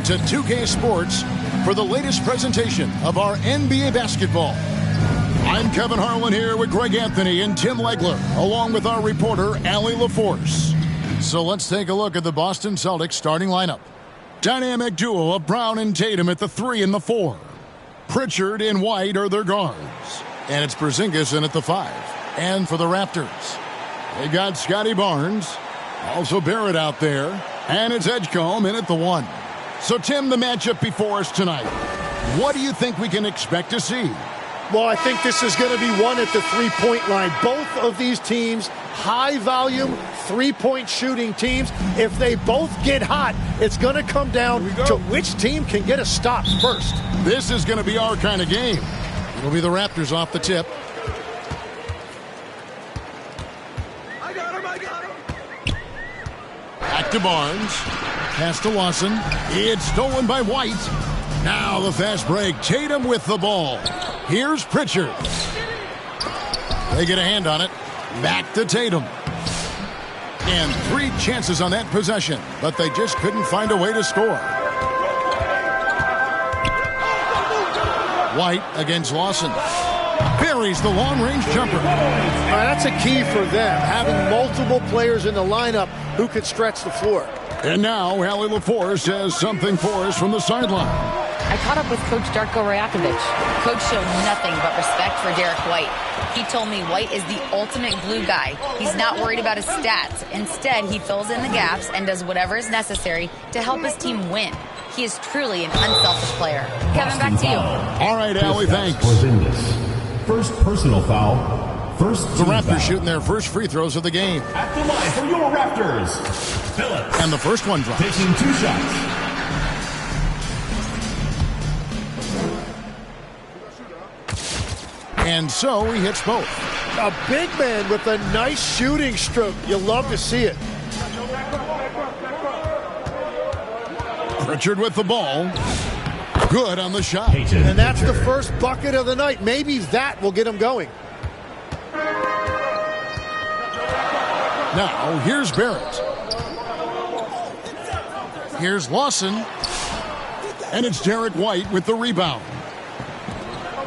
to 2K Sports for the latest presentation of our NBA basketball. I'm Kevin Harlan here with Greg Anthony and Tim Legler, along with our reporter, Allie LaForce. So let's take a look at the Boston Celtics starting lineup. Dynamic duo of Brown and Tatum at the 3 and the 4. Pritchard and White are their guards. And it's Porzingis in at the 5. And for the Raptors, they got Scotty Barnes, also Barrett out there, and it's Edgecombe in at the 1. So, Tim, the matchup before us tonight, what do you think we can expect to see? Well, I think this is going to be one at the three-point line. Both of these teams, high-volume, three-point shooting teams. If they both get hot, it's going to come down to which team can get a stop first. This is going to be our kind of game. It'll be the Raptors off the tip. I got him. Back to Barnes. Pass to Lawson. It's stolen by White. Now the fast break. Tatum with the ball. Here's Pritchard. They get a hand on it. Back to Tatum. And 3 chances on that possession, but they just couldn't find a way to score. White against Lawson. Buries the long-range jumper. That's a key for them, having multiple players in the lineup who could stretch the floor. And now, Allie LaForce has something for us from the sideline. I caught up with Coach Darko Rajakovic. Coach showed nothing but respect for Derek White. He told me White is the ultimate glue guy. He's not worried about his stats. Instead, he fills in the gaps and does whatever is necessary to help his team win. He is truly an unselfish player. Kevin, back to you. All right, Allie, thanks. First personal foul. First the Raptors foul. Shooting their first free throws of the game. At the line for your Raptors, Phillips. And the first one drops. Taking 2 shots. And so he hits both. A big man with a nice shooting stroke. You love to see it. Pritchard with the ball. Good on the shot. And that's the first bucket of the night. Maybe that will get him going. Now, here's Barrett. Here's Lawson. And it's Derek White with the rebound.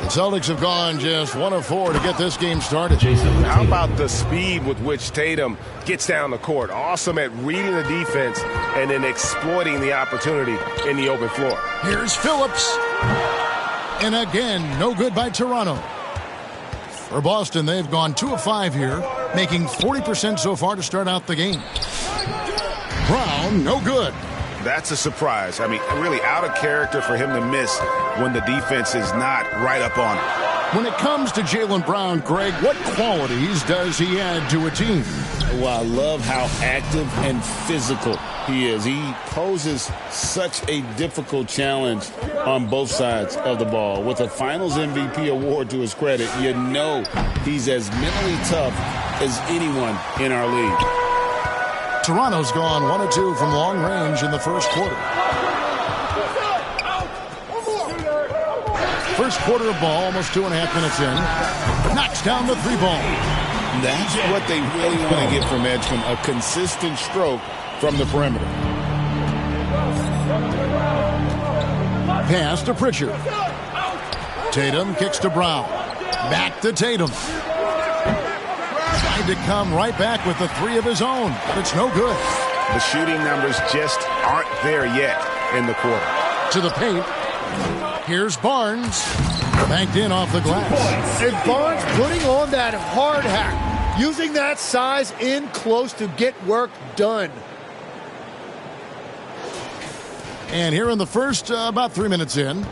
The Celtics have gone just 1 of 4 to get this game started. How about the speed with which Tatum gets down the court? Awesome at reading the defense and then exploiting the opportunity in the open floor. Here's Phillips. And again, no good by Toronto. For Boston, they've gone 2 of 5 here, making 40% so far to start out the game. Brown, no good. That's a surprise. I mean, really out of character for him to miss when the defense is not right up on him. When it comes to Jaylen Brown, Greg, what qualities does he add to a team? Well, I love how active and physical he is. He poses such a difficult challenge on both sides of the ball. With a Finals MVP award to his credit, you know he's as mentally tough as anyone in our league. Toronto's gone 1 of 2 from long range in the first quarter. First quarter of ball, almost 2.5 minutes in. Knocks down the 3-ball. That's what they really want to get from Edgecombe, a consistent stroke from the perimeter. Pass to Pritchard. Tatum kicks to Brown. Back to Tatum. Tried to come right back with the 3 of his own, but it's no good. The shooting numbers just aren't there yet in the quarter. To the paint. Here's Barnes. Banked in off the glass. And Barnes putting on that hard hat, using that size in close to get work done. And here in the first, about 3 minutes in.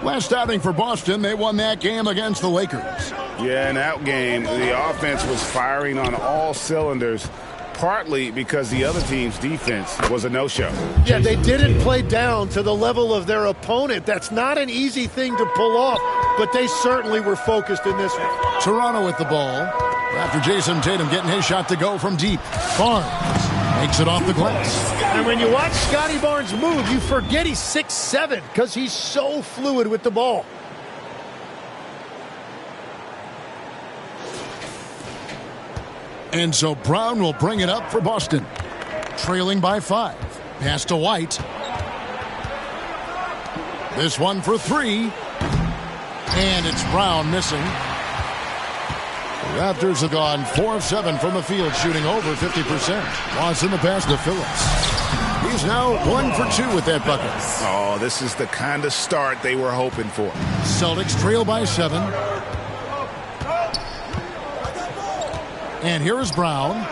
Last outing for Boston, they won that game against the Lakers. Yeah, in that game, the offense was firing on all cylinders, partly because the other team's defense was a no-show. Yeah, they didn't play down to the level of their opponent. That's not an easy thing to pull off, but they certainly were focused in this one. Toronto with the ball. After Jason Tatum getting his shot to go from deep. Barnes makes it off the glass. And when you watch Scotty Barnes move, you forget he's 6'7", because he's so fluid with the ball. And so Brown will bring it up for Boston. Trailing by 5. Pass to White. This one for three. And it's Brown missing. The Raptors have gone 4 of 7 from the field, shooting over 50%. Wants in the pass to Phillips. He's now 1 for 2 with that bucket. Oh, this is the kind of start they were hoping for. Celtics trail by 7. And here is Brown.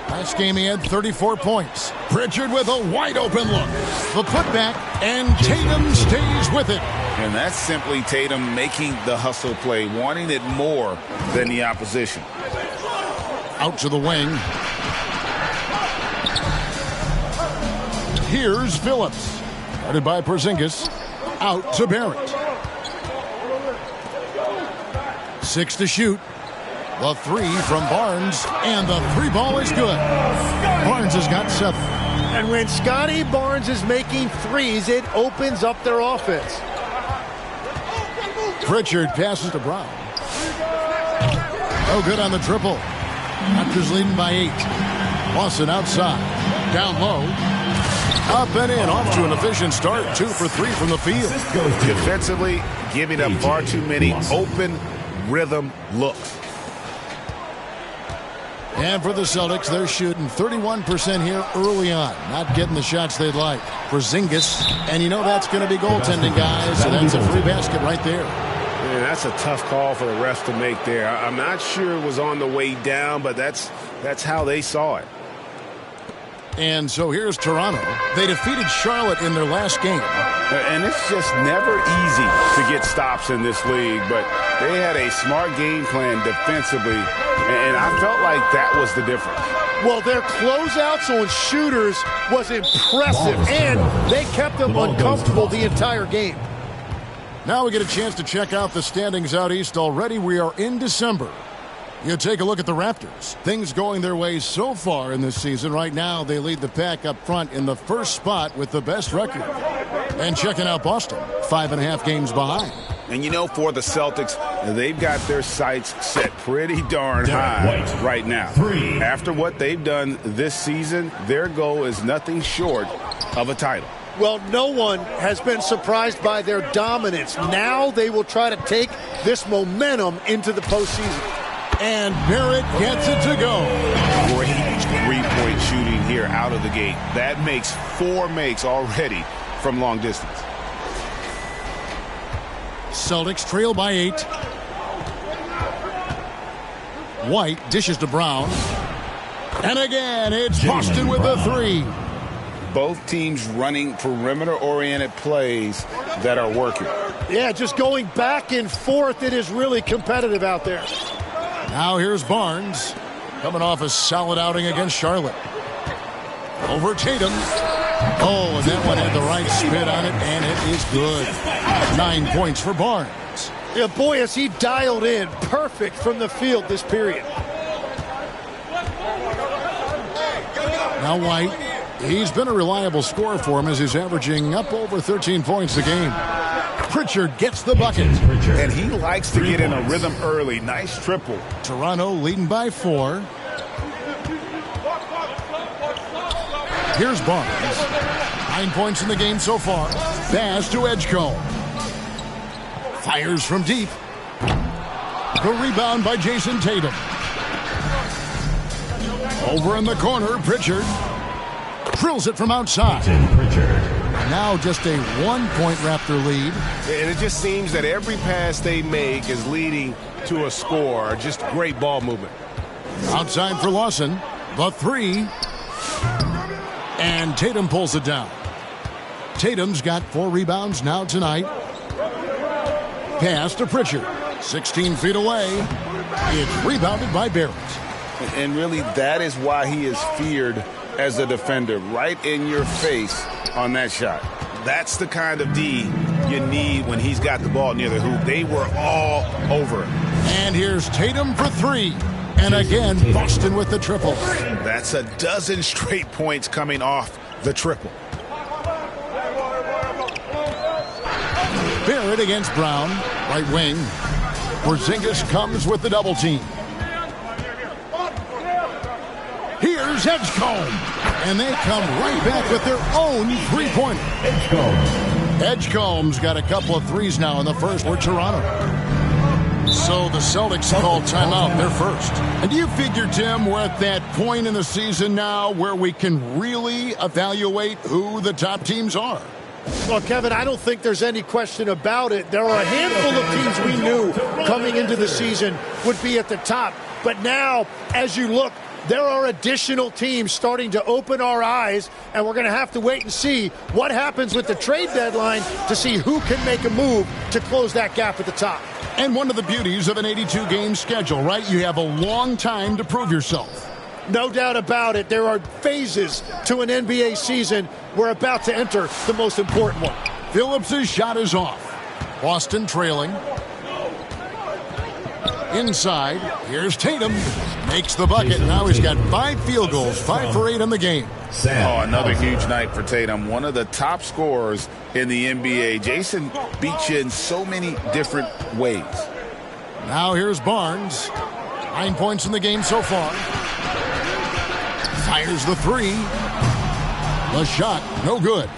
Last game he had 34 points. Pritchard with a wide open look. The putback, and Tatum stays with it. And that's simply Tatum making the hustle play, wanting it more than the opposition. Out to the wing. Here's Phillips. Guarded by Porzingis. Out to Barrett. 6 to shoot. The 3 from Barnes, and the 3 ball is good. Barnes has got 7. And when Scotty Barnes is making threes, it opens up their offense. Pritchard passes to Brown. Oh, good on the triple. Raptors leading by 8. Lawson outside. Down low. Up and in. Off to an efficient start. 2 for 3 from the field. Defensively, giving up far too many open rhythm looks. And for the Celtics, they're shooting 31% here early on. Not getting the shots they'd like. Porzingis, and you know that's going to be goaltending, guys. So that's a free basket right there. Man, that's a tough call for the refs to make there. I'm not sure it was on the way down, but that's how they saw it. And so here's Toronto. They defeated Charlotte in their last game. And it's just never easy to get stops in this league, but they had a smart game plan defensively, and I felt like that was the difference. Well, their closeouts on shooters was impressive, and they kept them uncomfortable the entire game. Now we get a chance to check out the standings out east already. We are in December. You take a look at the Raptors. Things going their way so far in this season. Right now, they lead the pack up front in the first spot with the best record. And checking out Boston, 5.5 games behind. And you know, for the Celtics, they've got their sights set pretty darn high right now. After what they've done this season, their goal is nothing short of a title. Well, no one has been surprised by their dominance. Now they will try to take this momentum into the postseason. And Barrett gets it to go. Great three-point shooting here out of the gate. That makes 4 makes already from long distance. Celtics trail by 8. White dishes to Brown. And again, it's Boston with a 3. Both teams running perimeter-oriented plays that are working. Yeah, just going back and forth. It is really competitive out there. Now here's Barnes, coming off a solid outing against Charlotte. Over Tatum. Oh, and that one had the right spin on it, and it is good. 9 points for Barnes. Yeah, boy, has he dialed in. Perfect from the field this period. Now White. He's been a reliable scorer for him as he's averaging up over 13 points a game. Pritchard gets the bucket. And he likes to get in a rhythm early. Nice triple. Toronto leading by 4. Here's Barnes. 9 points in the game so far. Pass to Edgecombe. Fires from deep. The rebound by Jason Tatum. Over in the corner, Pritchard. Drills it from outside. Now just a 1-point Raptor lead. And it just seems that every pass they make is leading to a score. Just great ball movement. Outside for Lawson. The 3. And Tatum pulls it down. Tatum's got 4 rebounds now tonight. Pass to Pritchard. 16 feet away. It's rebounded by Barrett. And really, that is why he is feared as a defender. Right in your face on that shot. That's the kind of D you need when he's got the ball near the hoop. They were all over it. And here's Tatum for 3. And again, Boston with the triple. That's a dozen straight points coming off the triple. Barrett against Brown. Right wing. Porzingis comes with the double team. Here's Edgecombe. And they come right back with their own 3-pointer. Edgecombe's got a couple of threes now in the first for Toronto. So the Celtics call timeout, their first. And do you figure, Tim, we're at that point in the season now where we can really evaluate who the top teams are? Well, Kevin, I don't think there's any question about it. There are a handful of teams we knew coming into the season would be at the top. But now, as you look, there are additional teams starting to open our eyes, and we're going to have to wait and see what happens with the trade deadline to see who can make a move to close that gap at the top. And one of the beauties of an 82-game schedule, right? You have a long time to prove yourself. No doubt about it. There are phases to an NBA season. We're about to enter the most important one. Phillips' shot is off. Boston trailing. Inside, here's Tatum. Makes the bucket. Now he's got 5 field goals, 5 for 8 in the game. Oh, another huge night for Tatum. One of the top scorers in the NBA. Jason beats you in so many different ways. Now here's Barnes. 9 points in the game so far. Fires the 3. The shot, no good.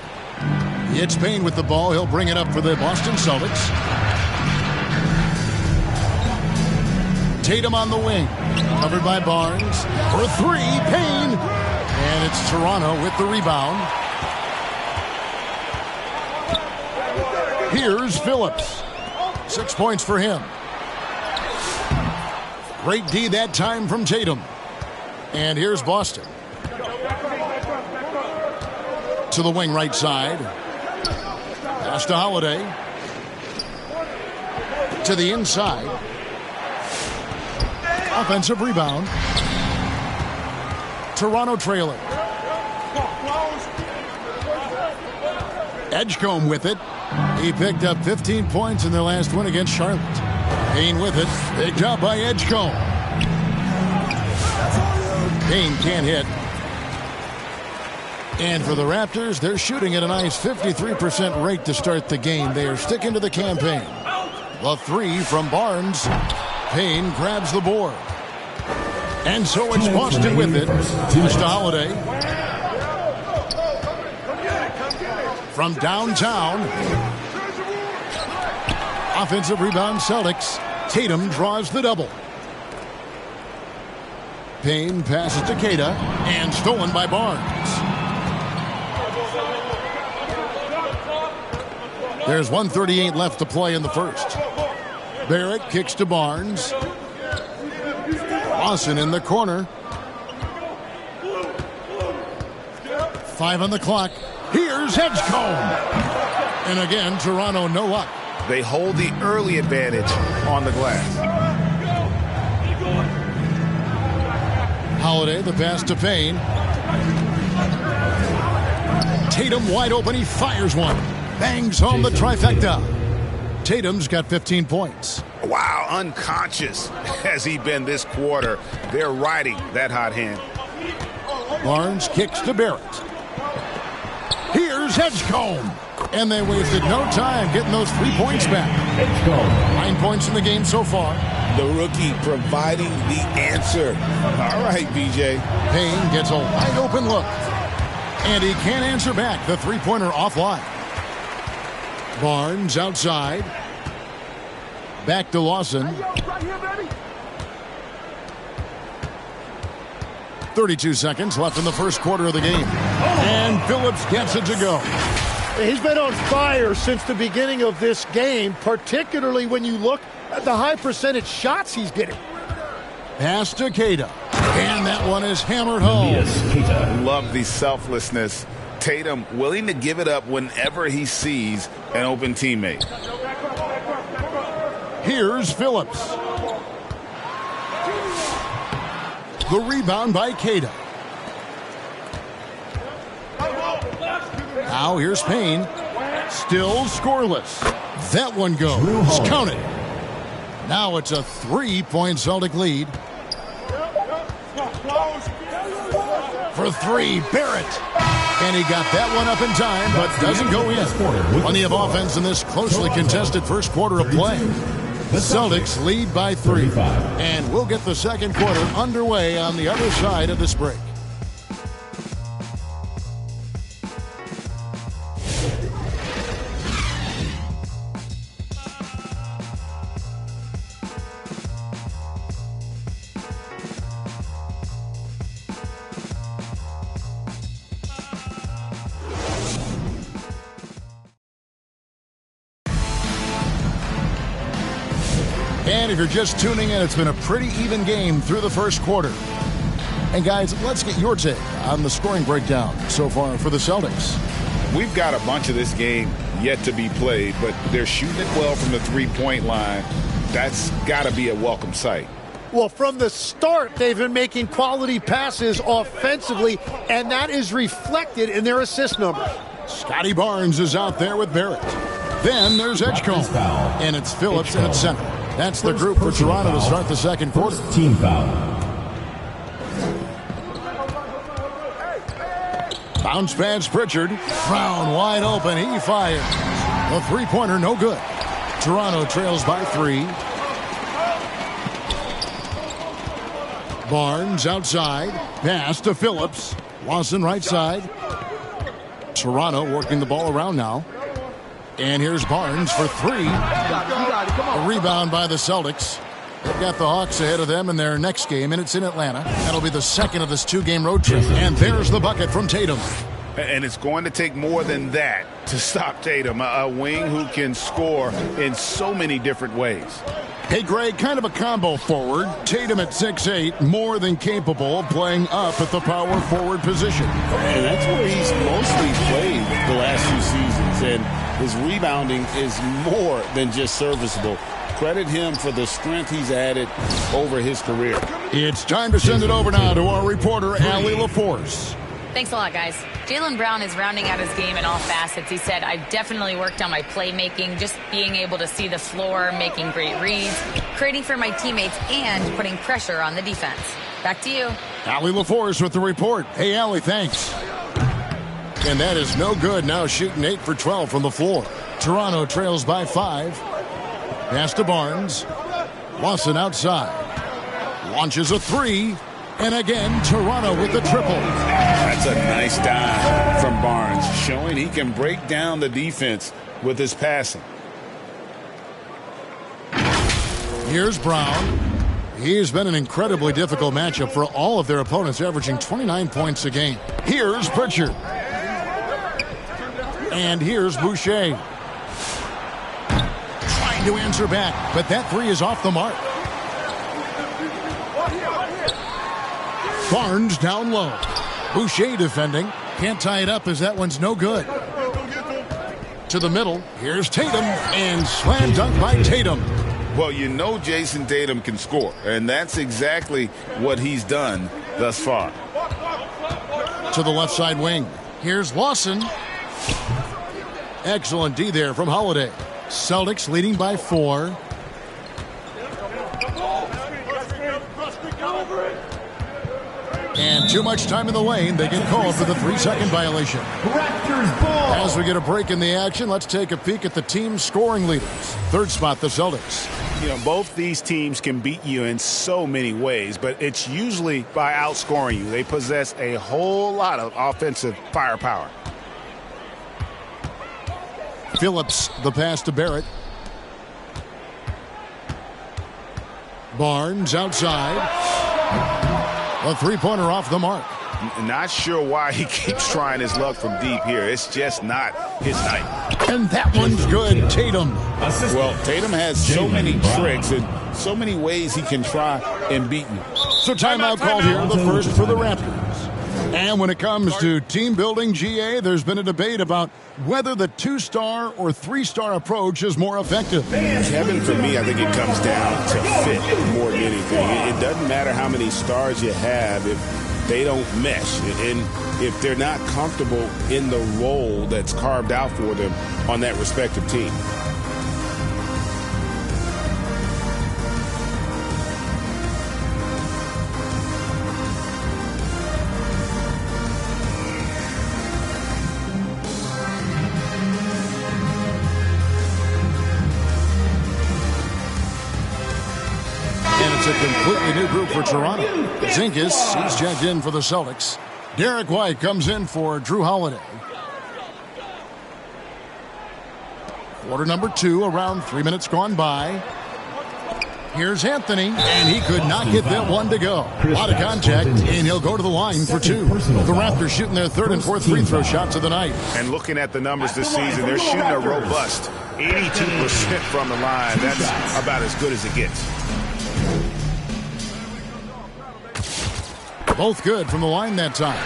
It's Payne with the ball. He'll bring it up for the Boston Celtics. Tatum on the wing. Covered by Barnes. For 3, Payne. And it's Toronto with the rebound. Here's Phillips. 6 points for him. Great D that time from Tatum. And here's Boston. To the wing right side. Pass to Holiday. To the inside. Offensive rebound. Toronto trailing. Edgecombe with it. He picked up 15 points in their last win against Charlotte. Payne with it. Picked up by Edgecombe. Payne can't hit. And for the Raptors, they're shooting at a nice 53% rate to start the game. They are sticking to the campaign. The 3 from Barnes. Payne grabs the board. And so it's Boston with it. Pass to Holiday. From downtown. Offensive rebound Celtics. Tatum draws the double. Payne passes to Keita. And stolen by Barnes. There's 1:38 left to play in the first. Barrett kicks to Barnes. Lawson in the corner. 5 on the clock. Here's Edgecombe. And again, Toronto no luck. They hold the early advantage on the glass. Holiday, the pass to Payne. Tatum wide open. He fires one. Bangs home the trifecta. Tatum's got 15 points. Wow, unconscious has he been this quarter. They're riding that hot hand. Barnes kicks to Barrett. Here's Edgecombe. And they wasted no time getting those 3 points back. 9 points in the game so far. The rookie providing the answer. All right, BJ. Payne gets a wide open look. And he can't answer back. The three-pointer offline. Barnes outside. Back to Lawson. 32 seconds left in the first quarter of the game. And Phillips gets it to go. He's been on fire since the beginning of this game, particularly when you look at the high percentage shots he's getting. Pass to Keita. And that one is hammered home. Love the selflessness. Tatum willing to give it up whenever he sees an open teammate. Here's Phillips. The rebound by Keita. Now here's Payne. Still scoreless. That one goes. Count it. Now it's a 3-point Celtic lead. For 3, Barrett. And he got that one up in time, but doesn't go in. Plenty of offense in this closely contested first quarter of play. The Celtics lead by 3. And we'll get the second quarter underway on the other side of this break. And if you're just tuning in, it's been a pretty even game through the first quarter. And guys, let's get your take on the scoring breakdown so far for the Celtics. We've got a bunch of this game yet to be played, but they're shooting it well from the three-point line. That's got to be a welcome sight. Well, from the start, they've been making quality passes offensively, and that is reflected in their assist numbers. Scotty Barnes is out there with Barrett. Then there's Edgecombe, and it's Phillips and it's center. That's the group for Toronto to start the second quarter. Team foul. Bounce pass Pritchard. Brown wide open. He fires. A three-pointer, no good. Toronto trails by 3. Barnes outside. Pass to Phillips. Lawson right side. Toronto working the ball around now. And here's Barnes for 3. A rebound by the Celtics. They've got the Hawks ahead of them in their next game, and it's in Atlanta. That'll be the second of this 2-game road trip. And there's the bucket from Tatum. And it's going to take more than that to stop Tatum, a wing who can score in so many different ways. Hey, Greg, kind of a combo forward. Tatum at 6'8", more than capable of playing up at the power forward position. And that's where he's mostly played the last few seasons. And his rebounding is more than just serviceable. Credit him for the strength he's added over his career. It's time to send it over now to our reporter, Allie LaForce. Thanks a lot, guys. Jaylen Brown is rounding out his game in all facets. He said, I definitely worked on my playmaking, just being able to see the floor, making great reads, creating for my teammates, and putting pressure on the defense. Back to you. Allie LaForce with the report. Hey, Allie, thanks. And that is no good. Now shooting 8 for 12 from the floor. Toronto trails by 5. Pass to Barnes. Lawson outside. Launches a 3. And again, Toronto with the triple. That's a nice dive from Barnes, showing he can break down the defense with his passing. Here's Brown. He's been an incredibly difficult matchup for all of their opponents, averaging 29 points a game. Here's Pritchard. And here's Boucher. Trying to answer back, but that 3 is off the mark. Barnes down low. Boucher defending. Can't tie it up as that one's no good. To the middle. Here's Tatum. And slam dunk by Tatum. Well, you know Jason Tatum can score, and that's exactly what he's done thus far. To the left side wing. Here's Lawson. Excellent D there from Holiday. Celtics leading by 4. And too much time in the lane. They get called for the 3-second violation. Raptors ball. As we get a break in the action, let's take a peek at the team's scoring leaders. Third spot, the Celtics. You know, both these teams can beat you in so many ways, but it's usually by outscoring you. They possess a whole lot of offensive firepower. Phillips, the pass to Barrett. Barnes outside. A 3-pointer off the mark. Not sure why he keeps trying his luck from deep here. It's just not his night. And that one's good. Tatum. Well, Tatum has so many tricks and so many ways he can try and beat you. So timeout called here, the first for the Raptors. And when it comes to team building, GA, there's been a debate about whether the 2-star or 3-star approach is more effective. Kevin, for me, I think it comes down to fit more than anything. It doesn't matter how many stars you have if they don't mesh and if they're not comfortable in the role that's carved out for them on that respective team. It's a completely new group for Toronto. Zinkas, he's checked in for the Celtics. Derek White comes in for Drew Holiday. Quarter number 2, around 3 minutes gone by. Here's Anthony, and he could not get that one to go. A lot of contact, and he'll go to the line for 2. The Raptors shooting their 3rd and 4th free throw shots of the night. And looking at the numbers this season, they're shooting a robust 82% from the line. That's about as good as it gets. Both good from the line that time.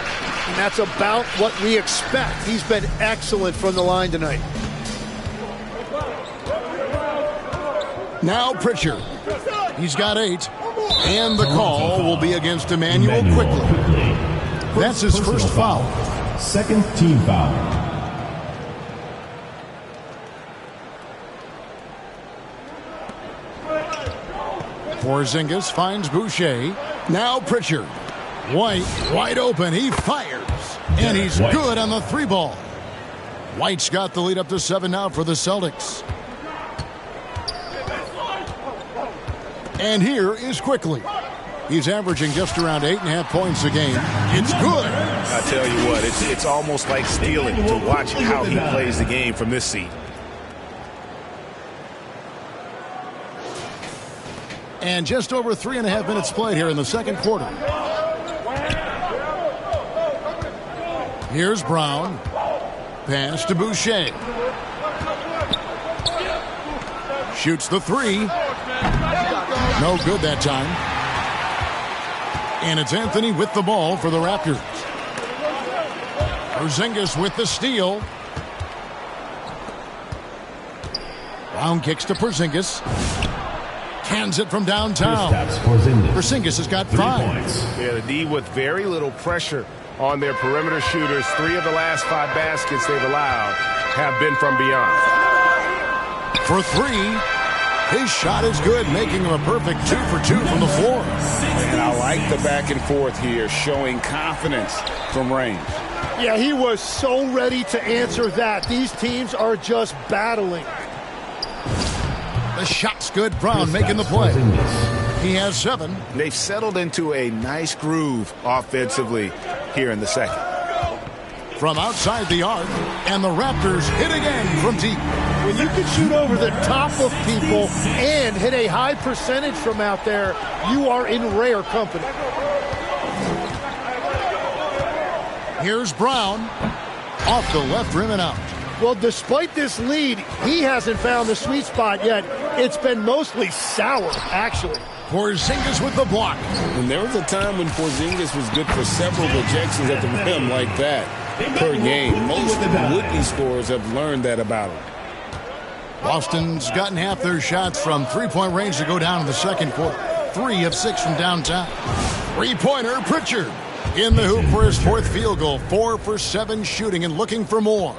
And that's about what we expect. He's been excellent from the line tonight. Now Pritchard. He's got 8. And the call will be against Emmanuel quickly. That's his first foul. Second team foul. Porzingis finds Boucher. Now Pritchard. White wide open. He fires. And he's good on the 3-ball. White's got the lead up to 7 now for the Celtics. And here is Quickly. He's averaging just around 8.5 points a game. It's good. I tell you what, it's almost like stealing to watch how he plays the game from this seat. And just over 3.5 minutes played here in the second quarter. Here's Brown. Pass to Boucher. Shoots the 3. No good that time. And it's Anthony with the ball for the Raptors. Porzingis with the steal. Brown kicks to Porzingis. Cans it from downtown. Porzingis has got 5. Yeah, the D with very little pressure on their perimeter shooters. 3 of the last 5 baskets they've allowed have been from beyond. For 3. His shot is good, making him a perfect 2 for 2 from the floor. And I like the back and forth here, showing confidence from range. Yeah, he was so ready to answer that. These teams are just battling. The shot's good. Brown making the play. He has 7. They've settled into a nice groove offensively here in the second. From outside the arc, and the Raptors hit again from deep. When you can shoot over the top of people and hit a high percentage from out there, you are in rare company. Here's Brown. Off the left rim and out. Well, despite this lead, he hasn't found the sweet spot yet. It's been mostly sour, actually. Porzingis with the block. And there was a time when Porzingis was good for several rejections at the rim like that per game. Most would-be scorers have learned that about him. Boston's gotten half their shots from 3-point range to go down in the second quarter. 3 of 6 from downtown. 3-pointer Pritchard in the hoop for his 4th field goal. 4 for 7 shooting and looking for more.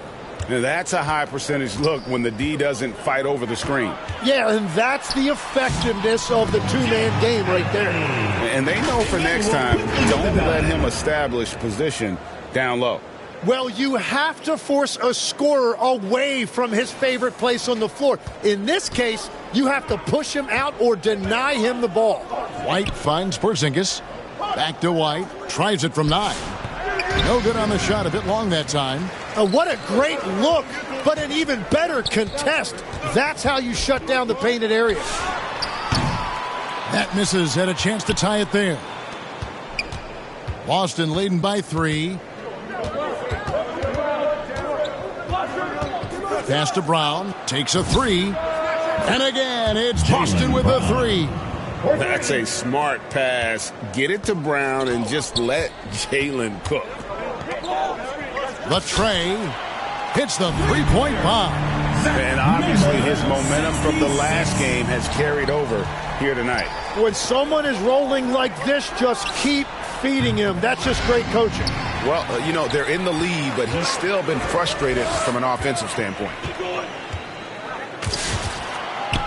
Now that's a high percentage look when the D doesn't fight over the screen. Yeah, and that's the effectiveness of the 2-man game right there. And they know for next time, don't let him establish position down low. Well, you have to force a scorer away from his favorite place on the floor. In this case, you have to push him out or deny him the ball. White finds Porzingis. Back to White. Tries it from 9. No good on the shot. A bit long that time. What a great look, but an even better contest. That's how you shut down the painted area. That misses. Had a chance to tie it there. Boston leading by 3. Pass to Brown. Takes a 3. And again, it's Boston with a 3. That's a smart pass. Get it to Brown and just let Jalen cook. Latrey hits the 3-point bomb. And obviously his momentum from the last game has carried over here tonight. When someone is rolling like this, just keep feeding him. That's just great coaching. Well, you know, they're in the lead, but he's still been frustrated from an offensive standpoint.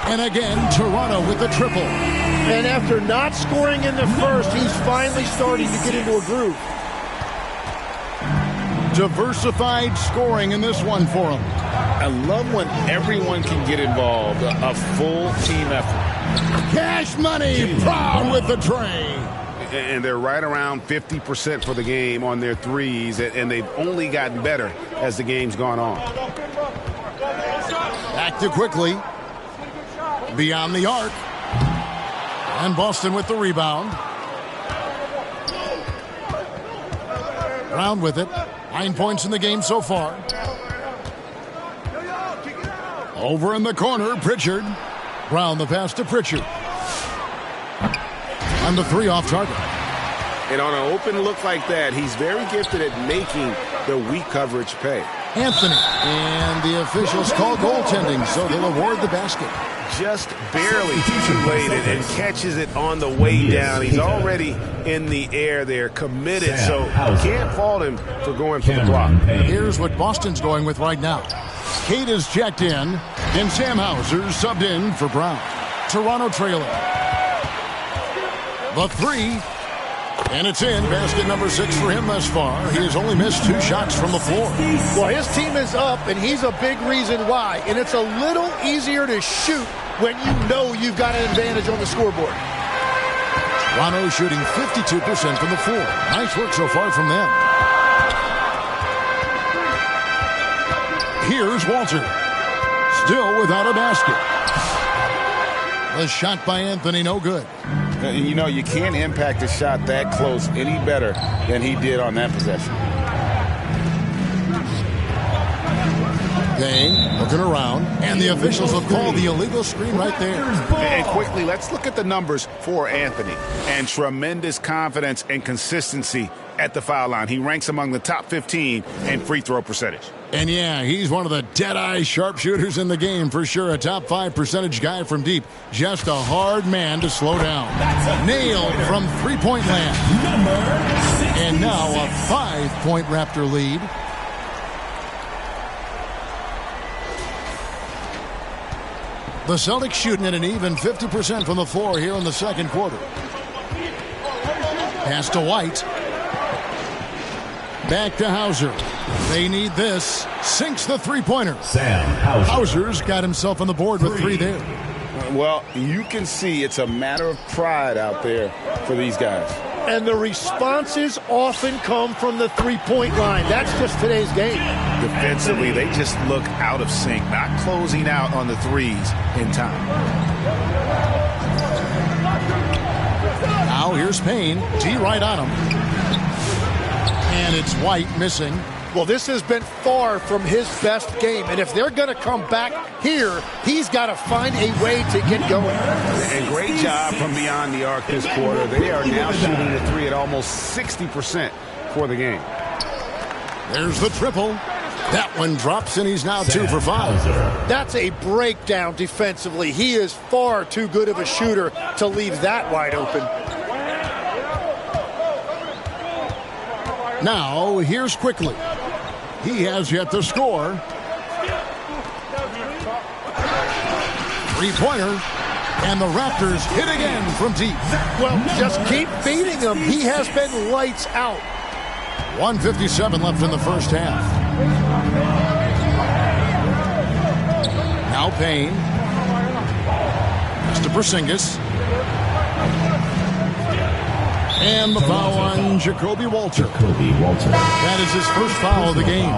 And again, Toronto with the triple. And after not scoring in the first, he's finally starting to get into a groove. Diversified scoring in this one for him. I love when everyone can get involved, a full team effort. Cash money, Brown with the tray. And they're right around 50% for the game on their threes, and they've only gotten better as the game's gone on. Back to Quickly. Beyond the arc. And Boston with the rebound. Brown with it. 9 points in the game so far. Over in the corner, Pritchard. Brown the pass to Pritchard. On the 3 off target. And on an open look like that, he's very gifted at making the weak coverage pay. Anthony. And the officials call goaltending, so they'll award the basket. Just barely too late and catches it on the way down. He's already in the air there, committed, so can't fault him for going for the block. Here's what Boston's going with right now. Kate is checked in, and Sam Hauser subbed in for Brown. Toronto trailing. The 3, and it's in. Basket number 6 for him thus far. He has only missed 2 shots from the floor. Well, his team is up, and he's a big reason why. And it's a little easier to shoot when you know you've got an advantage on the scoreboard. Toronto shooting 52% from the floor. Nice work so far from them. Here's Walter. Still without a basket. The shot by Anthony, no good. You know, you can't impact a shot that close any better than he did on that possession. Payne looking around, and the officials have called the illegal screen right there. And quickly, let's look at the numbers for Anthony. And tremendous confidence and consistency at the foul line. He ranks among the top 15 in free throw percentage. And yeah, he's one of the dead-eye sharpshooters in the game for sure. A top 5 percentage guy from deep. Just a hard man to slow down. Nailed from three-point land. And now a 5-point Raptor lead. The Celtics shooting at an even 50% from the floor here in the second quarter. Pass to White. Back to Hauser. They need this. Sinks the three-pointer. Sam Hauser. Hauser's got himself on the board with 3 there. Well, you can see it's a matter of pride out there for these guys. And the responses often come from the three-point line. That's just today's game. Defensively, they just look out of sync, not closing out on the threes in time. Now here's Payne. D right on him. And it's White missing. Well, this has been far from his best game. And if they're going to come back here, he's got to find a way to get going. And great job from beyond the arc this quarter. They are now shooting the 3 at almost 60% for the game. There's the triple. That one drops, and he's now 2 for 5. That's a breakdown defensively. He is far too good of a shooter to leave that wide open. Now, here's Quickly. He has yet to score. Three-pointer. And the Raptors hit again from deep. Well, just keep feeding him. He has been lights out. 1:57 left in the first half. Now Payne. Pass to Porzingis. And the foul on Jacoby Walter. That is his first foul of the game.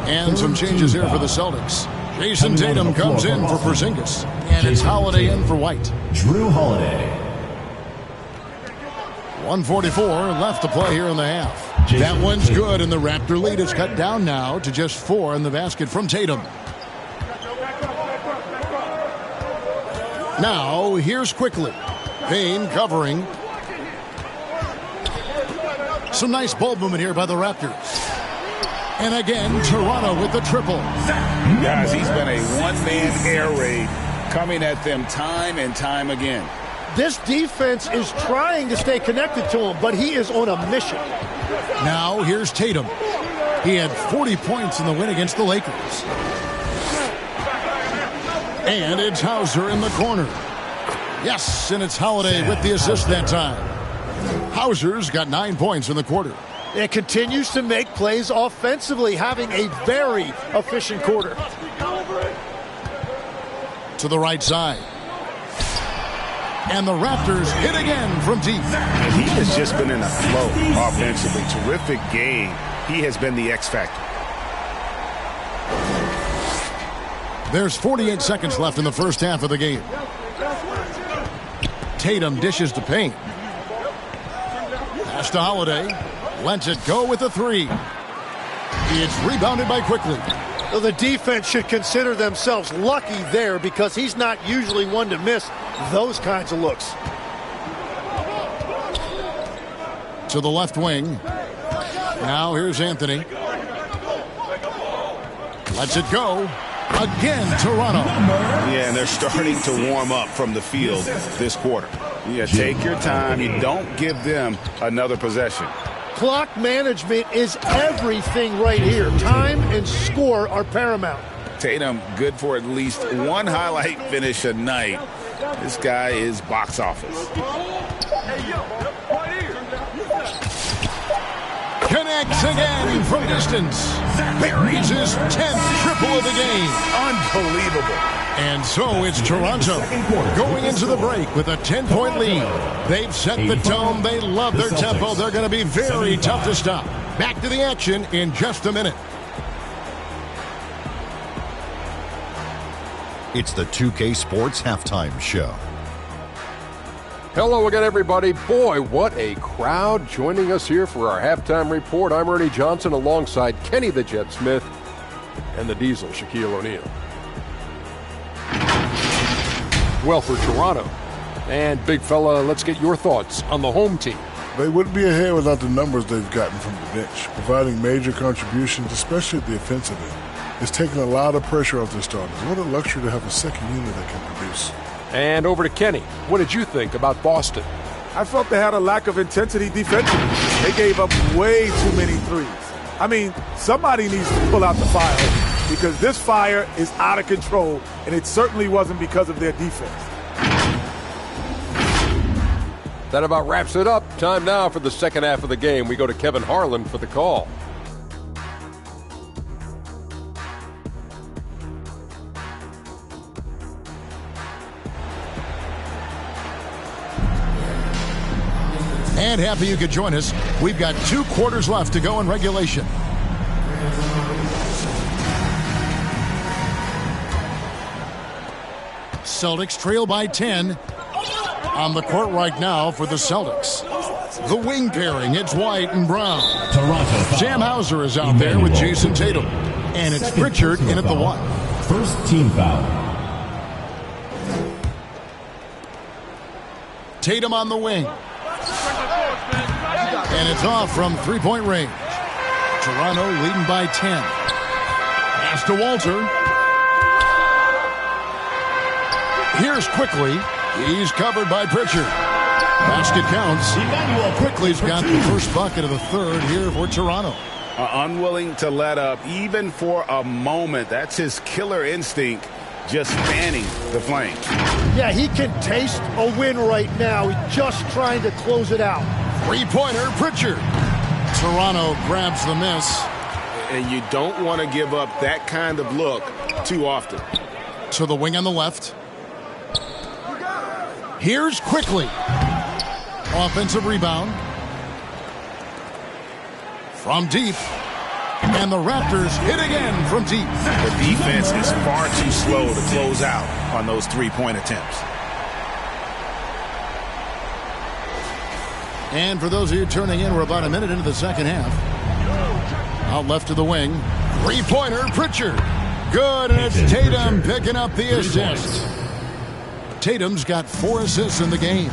And some changes here for the Celtics. Jason Tatum comes in for Porzingis. And it's Holiday in for White. Drew Holiday. 1:44 left to play here in the half. That one's good, and the Raptor lead is cut down now to just 4 in the basket from Tatum. Now, here's Quickly. Payne covering. Some nice ball movement here by the Raptors. And again, Toronto with the triple. Guys, he's been a one-man air raid coming at them time and time again. This defense is trying to stay connected to him, but he is on a mission. Now, here's Tatum. He had 40 points in the win against the Lakers. And it's Hauser in the corner. Yes, and it's Holiday with the assist that time. Hauser's got 9 points in the quarter. It continues to make plays offensively, having a very efficient quarter. To the right side. And the Raptors hit again from deep. And he has just been in a flow offensively. Terrific game. He has been the X factor. There's 48 seconds left in the first half of the game. Tatum dishes to Payne. Pass to Holiday. Lets it go with a 3. It's rebounded by Quickly. Well, the defense should consider themselves lucky there because he's not usually one to miss those kinds of looks. To the left wing. Now here's Anthony. Lets it go. Again, Toronto. Yeah, and they're starting to warm up from the field this quarter. Yeah, take your time. You don't give them another possession. Clock management is everything right here. Time and score are paramount. Tatum good for at least one highlight finish a night. This guy is box office. Connects again from distance. Buries his 10th triple of the game. Unbelievable. And so it's Toronto going into the break with a 10-point lead. They've set the tone. They love their tempo. They're going to be very tough to stop. Back to the action in just a minute. It's the 2K Sports Halftime Show. Hello again, everybody. Boy, what a crowd joining us here for our halftime report. I'm Ernie Johnson alongside Kenny the Jet Smith and the Diesel, Shaquille O'Neal. Well, for Toronto. And, big fella, let's get your thoughts on the home team. They wouldn't be ahead without the numbers they've gotten from the bench, providing major contributions, especially at the offensive end. It's taken a lot of pressure off their starters. What a luxury to have a second unit that can produce. And over to Kenny. What did you think about Boston? I felt they had a lack of intensity defensively. They gave up way too many threes. I mean, somebody needs to pull out the fire because this fire is out of control, and it certainly wasn't because of their defense. That about wraps it up. Time now for the second half of the game. We go to Kevin Harlan for the call. And happy you could join us. We've got 2 quarters left to go in regulation. Celtics trail by 10. On the court right now for the Celtics. The wing pairing, it's White and Brown. Toronto. Sam Hauser is out there with Jason Tatum. And it's Pritchard in at the 1. First team foul. Tatum on the wing. And it's off from three-point range. Toronto leading by 10. Pass to Walter. Here's Quickly. He's covered by Pritchard. Basket counts. Quickly's got the first bucket of the third here for Toronto. Unwilling to let up even for a moment. That's his killer instinct, just fanning the flame. Yeah, he can taste a win right now. He's just trying to close it out. Three-pointer, Pritchard. Toronto grabs the miss. And you don't want to give up that kind of look too often. To the wing on the left. Here's Quickly. Offensive rebound. From deep. And the Raptors hit again from deep. The defense is far too slow to close out on those three-point attempts. And for those of you turning in, we're about a minute into the second half. Out left to the wing. Three-pointer, Pritchard. Good, and it's Tatum picking up the assist. Tatum's got 4 assists in the game.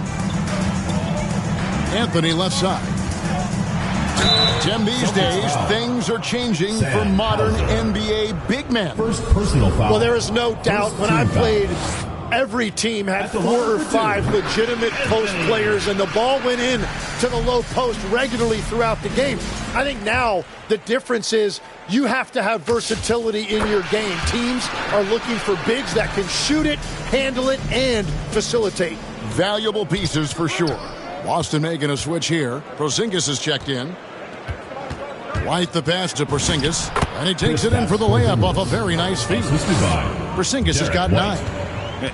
Anthony left side. Tim, these days, things are changing for modern NBA big men. First personal foul. Well, there is no doubt when I played, every team had 4 or 5 legitimate post players, and the ball went in to the low post regularly throughout the game. I think now the difference is you have to have versatility in your game. Teams are looking for bigs that can shoot it, handle it, and facilitate. Valuable pieces for sure. Boston making a switch here. Porzingis is checked in. White the pass to Porzingis, and he takes it in for the layup off a very nice feed. Porzingis has got 9.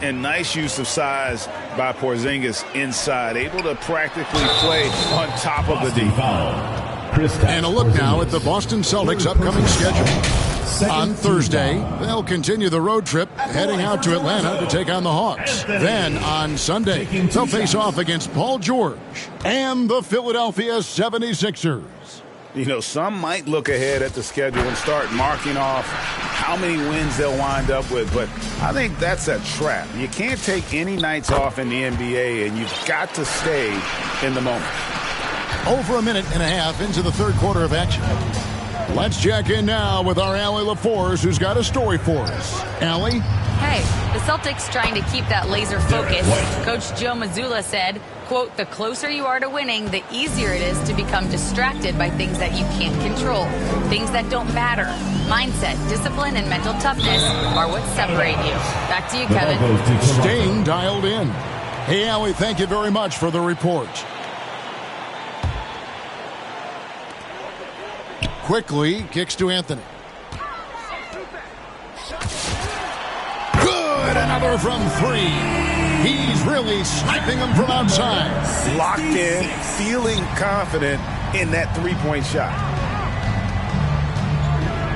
And nice use of size by Porzingis inside, able to practically play on top of the D. And a look now at the Boston Celtics' upcoming schedule. On Thursday, they'll continue the road trip, heading out to Atlanta to take on the Hawks. Then on Sunday, they'll face off against Paul George and the Philadelphia 76ers. You know, some might look ahead at the schedule and start marking off how many wins they'll wind up with, but I think that's a trap. You can't take any nights off in the NBA, and you've got to stay in the moment. Over a minute and a half into the third quarter of action. Let's check in now with our Allie LaForce, who's got a story for us. Allie? Hey, the Celtics trying to keep that laser focus. Coach Joe Mazzulla said, quote, the closer you are to winning, the easier it is to become distracted by things that you can't control, things that don't matter. Mindset, discipline, and mental toughness are what separate you. Back to you, Kevin. Staying dialed in. Hey, Allie, thank you very much for the report. Quickly kicks to Anthony. Good, another from three. He's really sniping them from outside. Locked in, feeling confident in that three-point shot.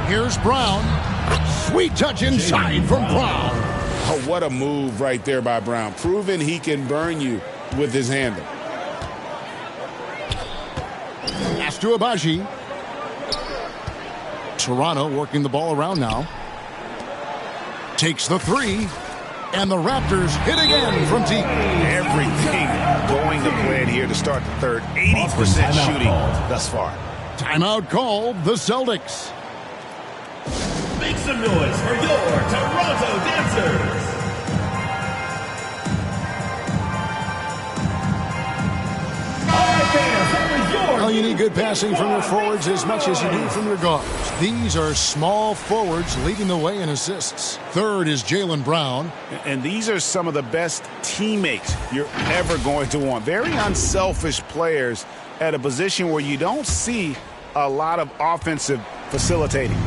Here's Brown. Sweet touch inside from Brown. Oh, what a move right there by Brown. Proving he can burn you with his handle. Pass to Abaji. Toronto working the ball around now. Takes the three. And the Raptors hit again from deep. Everything going to plan here to start the third. 80% shooting thus far. Timeout called the Celtics. Make some noise for your Toronto Dancers. Well, you need good passing from your forwards as much as you do from your guards. These are small forwards leading the way in assists. Third is Jaylen Brown. And these are some of the best teammates you're ever going to want. Very unselfish players at a position where you don't see a lot of offensive facilitating.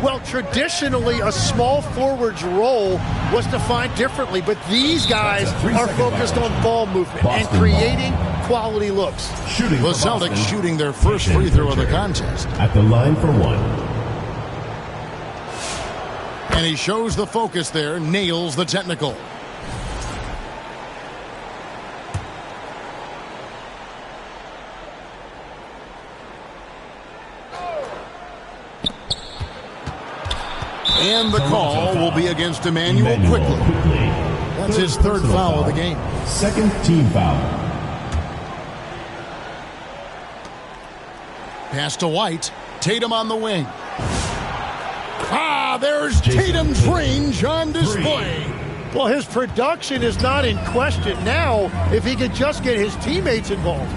Well, traditionally, a small forward's role was defined differently, but these guys are focused on ball movement and creating quality looks. The Celtics shooting their first free throw of the contest. At the line for one. And he shows the focus there, nails the technical. And the call will be against Emmanuel quickly. That's his third foul of the game. Second team foul. Pass to White. Tatum on the wing. There's Tatum's range on display. Well, his production is not in question now if he could just get his teammates involved.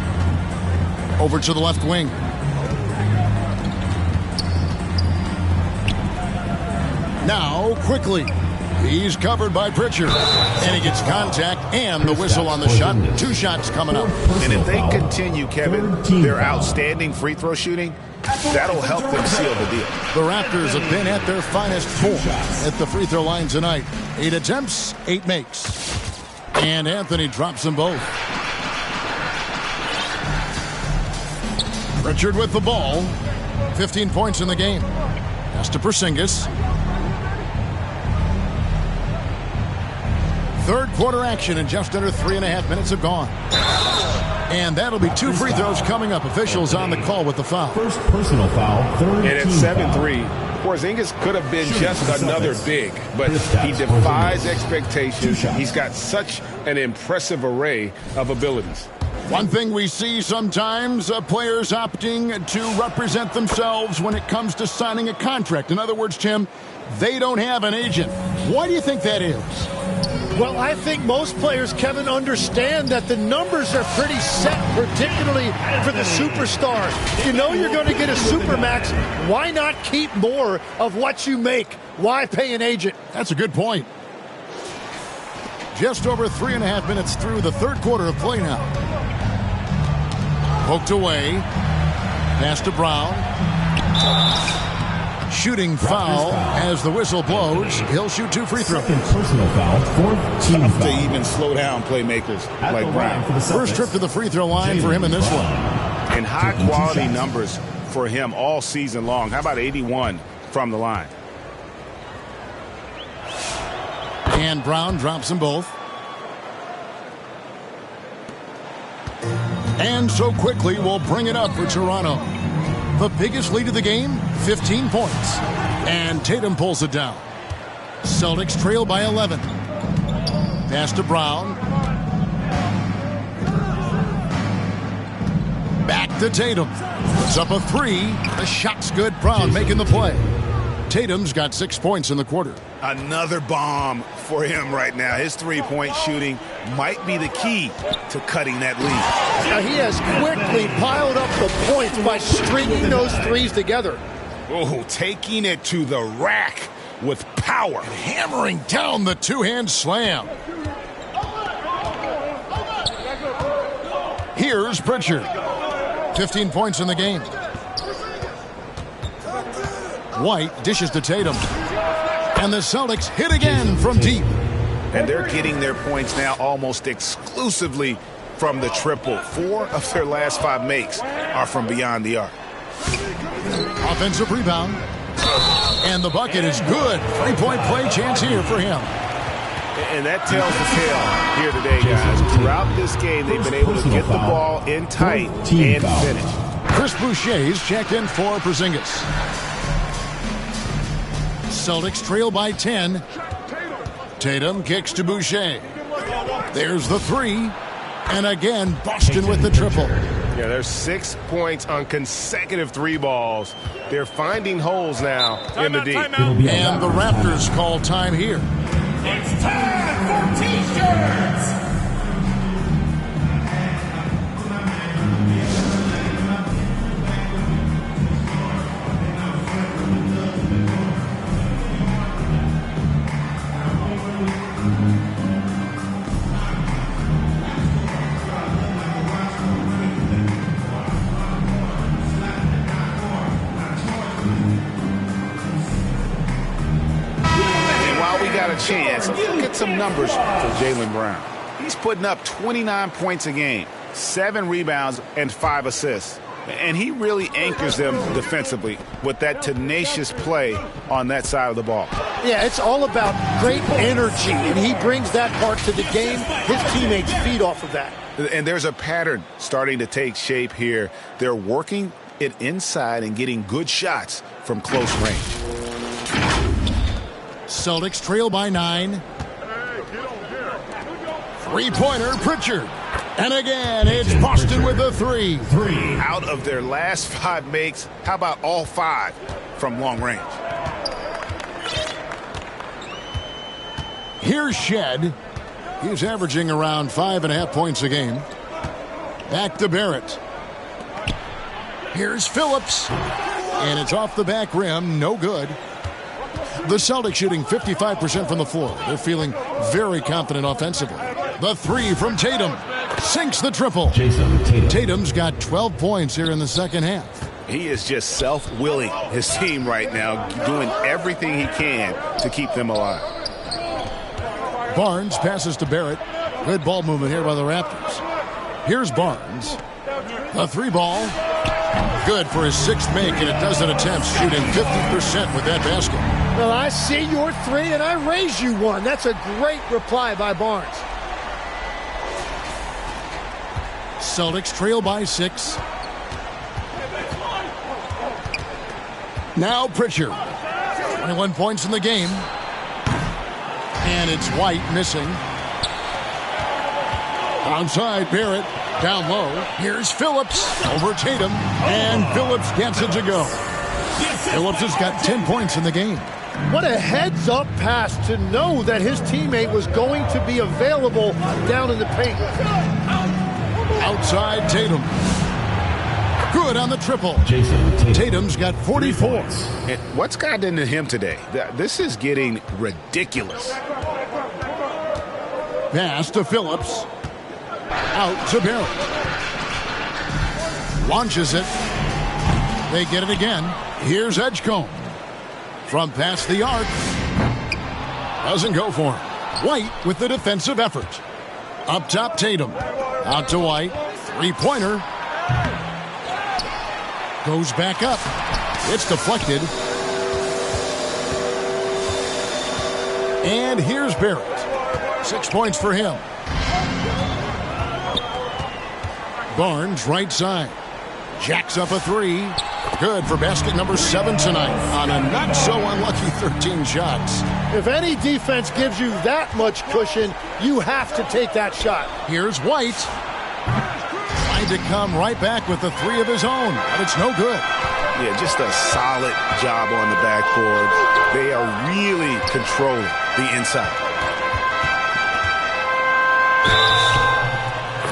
Over to the left wing. Now, quickly. He's covered by Pritchard. And he gets contact and the whistle on the shot. Two shots coming up. And if they continue, Kevin, their outstanding free throw shooting, that'll help them seal the deal. The Raptors have been at their finest form at the free throw line tonight. 8 attempts, 8 makes. And Anthony drops them both. Pritchard with the ball. 15 points in the game. Pass to Porzingis. Third quarter action and just under 3.5 minutes have gone. And that'll be 2 free throws coming up. Officials on the call with the foul. First personal foul. Third and at 7-3, Porzingis could have been just another big, but he defies expectations. He's got such an impressive array of abilities. One thing we see sometimes, players opting to represent themselves when it comes to signing a contract. In other words, Tim, they don't have an agent. Why do you think that is? Well, I think most players, Kevin, understand that the numbers are pretty set, particularly for the superstars. You know you're going to get a supermax. Why not keep more of what you make? Why pay an agent? That's a good point. Just over 3.5 minutes through the third quarter of play now. Poked away. Pass to Brown. Shooting foul as the whistle blows. He'll shoot 2 free throws. Second personal foul. Fourth team foul. To even slow down playmakers like Brown. First trip to the free throw line for him in this one. And high quality numbers for him all season long. How about 81 from the line? And Brown drops them both. And so quickly we'll bring it up for Toronto. The biggest lead of the game, 15 points. And Tatum pulls it down. Celtics trail by 11. Pass to Brown. Back to Tatum. Puts up a three. The shot's good. Brown making the play. Tatum's got 6 points in the quarter. Another bomb for him right now. His three-point shooting might be the key to cutting that lead. Now he has quickly piled up the points by stringing those threes together. Oh, taking it to the rack with power. And hammering down the two-hand slam. Here's Pritchard. 15 points in the game. White dishes to Tatum. And the Celtics hit again from deep. And they're getting their points now almost exclusively from the triple. 4 of their last 5 makes are from beyond the arc. Offensive rebound. And the bucket is good. 3-point play chance here for him. And that tells the tale here today, guys. Throughout this game, they've been able to get the ball in tight and finish. Chris Boucher's checked in for Porzingis. Celtics trail by 10. Tatum kicks to Boucher. There's the three. And again, Boston with the triple. Yeah, there's 6 points on consecutive 3 balls. They're finding holes now in the deep. And the Raptors call time here. It's time for T-shirts! Chance. Look at some numbers for Jaylen Brown. He's putting up 29 points a game, 7 rebounds, and 5 assists. And he really anchors them defensively with that tenacious play on that side of the ball. Yeah, it's all about great energy, and he brings that part to the game. His teammates feed off of that. And there's a pattern starting to take shape here. They're working it inside and getting good shots from close range. Celtics trail by 9. Three-pointer, Pritchard. And again, it's Boston with the three. Out of their last 5 makes, how about all 5 from long range? Here's Shed. He's averaging around 5.5 points a game. Back to Barrett. Here's Phillips. And it's off the back rim. No good. The Celtics shooting 55% from the floor. They're feeling very confident offensively. The three from Tatum sinks the triple. Tatum's got 12 points here in the second half. He is just self-willing his team right now, doing everything he can to keep them alive. Barnes passes to Barrett. Good ball movement here by the Raptors. Here's Barnes. The 3-ball. Good for his 6th make, and a dozen attempts, shooting 50% with that basket. Well, I see your 3, and I raise you 1. That's a great reply by Barnes. Celtics trail by 6. Now Pritchard. 21 points in the game. And it's White missing. Outside Barrett. Down low. Here's Phillips over Tatum. And Phillips gets it to go. Phillips has got 10 points in the game. What a heads-up pass to know that his teammate was going to be available down in the paint. Outside Tatum. Good on the triple. Tatum's got 44. And what's gotten into him today? This is getting ridiculous. Pass to Phillips. Out to Barrett. Launches it. They get it again. Here's Edgecombe. From past the arc. Doesn't go for him. White with the defensive effort. Up top, Tatum. Out to White. 3-pointer. Goes back up. It's deflected. And here's Barrett. 6 points for him. Barnes right side. Jacks up a 3. Good for basket number 7 tonight on a not-so-unlucky 13 shots. If any defense gives you that much cushion, you have to take that shot. Here's White. Trying to come right back with the 3 of his own, but it's no good. Yeah, just a solid job on the backboard. They are really controlling the inside.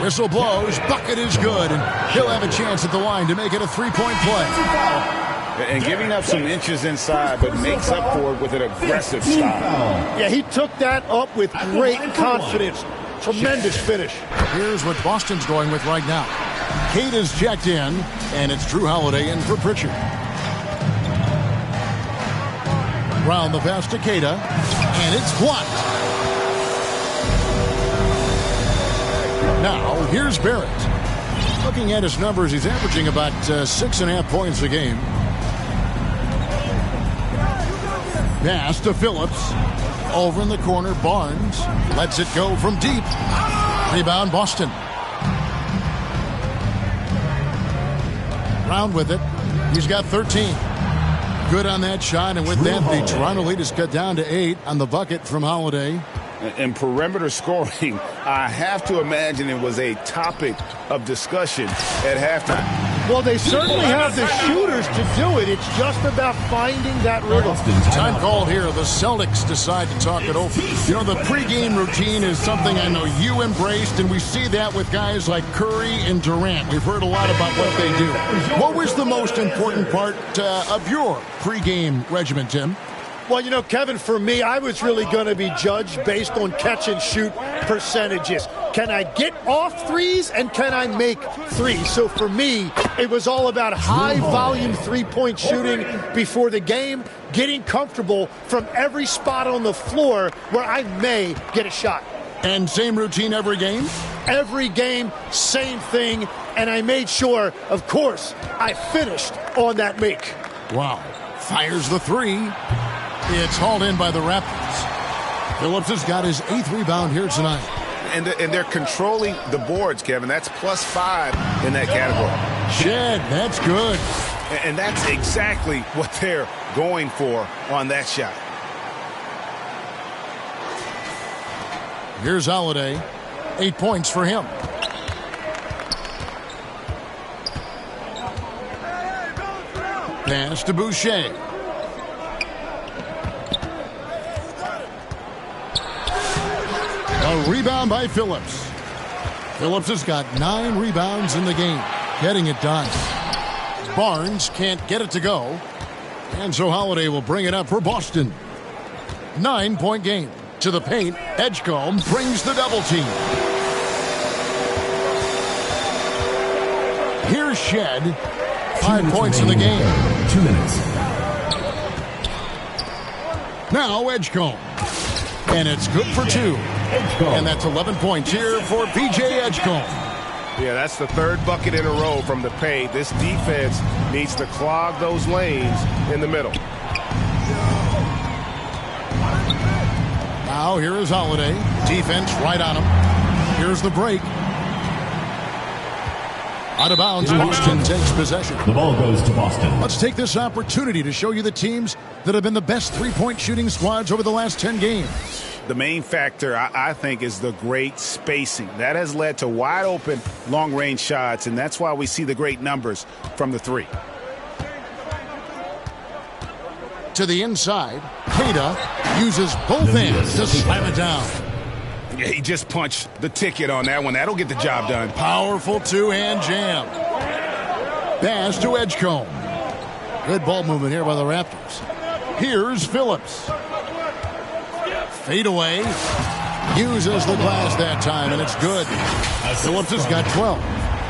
Whistle blows, bucket is good, and he'll have a chance at the line to make it a 3-point play. And giving up some inches inside, but makes up for it with an aggressive style. Yeah, he took that up with great confidence. Tremendous finish. Here's what Boston's going with right now. Kate is checked in, and it's Drew Holiday in for Pritchard. Round the pass to Keita, and it's blocked. Now, here's Barrett. Looking at his numbers, he's averaging about 6.5 points a game. Pass to Phillips. Over in the corner, Barnes lets it go from deep. Rebound, Boston. Round with it. He's got 13. Good on that shot, and with that, the Toronto lead is cut down to 8 on the bucket from Holiday. And perimeter scoring, I have to imagine it was a topic of discussion at halftime. Well, they certainly have the shooters to do it. It's just about finding that rhythm. Time called here. The Celtics decide to talk it over. You know, the pregame routine is something I know you embraced, and we see that with guys like Curry and Durant. We've heard a lot about what they do. What was the most important part of your pregame regimen, Tim? Well, you know, Kevin, for me, I was really going to be judged based on catch-and-shoot percentages. Can I get off threes and can I make threes? So for me, it was all about high-volume three-point shooting before the game, getting comfortable from every spot on the floor where I may get a shot. And same routine every game? Every game, same thing. And I made sure, of course, I finished on that make. Wow. Fires the 3. It's hauled in by the Raptors. Phillips has got his 8th rebound here tonight. And they're controlling the boards, Kevin. That's +5 in that category. Shed, that's good. And that's exactly what they're going for on that shot. Here's Holiday. 8 points for him. Pass to Boucher. A rebound by Phillips. Phillips has got 9 rebounds in the game. Getting it done. Barnes can't get it to go. And so Holiday will bring it up for Boston. 9-point game. To the paint, Edgecombe brings the double team. Here's Shed. 5 points in the game. 2 minutes. Now Edgecombe. And it's good for 2. And that's 11 points here for P.J. Edgecombe. Yeah, that's the 3rd bucket in a row from the paint. This defense needs to clog those lanes in the middle. Now here is Holiday. Defense right on him. Here's the break. Out of bounds, Boston takes possession. The ball goes to Boston. Let's take this opportunity to show you the teams that have been the best three-point shooting squads over the last 10 games. The main factor, I think, is the great spacing. That has led to wide-open, long-range shots, and that's why we see the great numbers from the 3. To the inside, Keita uses both hands to slam it down. Yeah, he just punched the ticket on that one. That'll get the job done. Powerful two-hand jam. Pass to Edgecombe. Good ball movement here by the Raptors. Here's Phillips. Fade away. Uses the glass that time, and it's good. Phillips has got 12.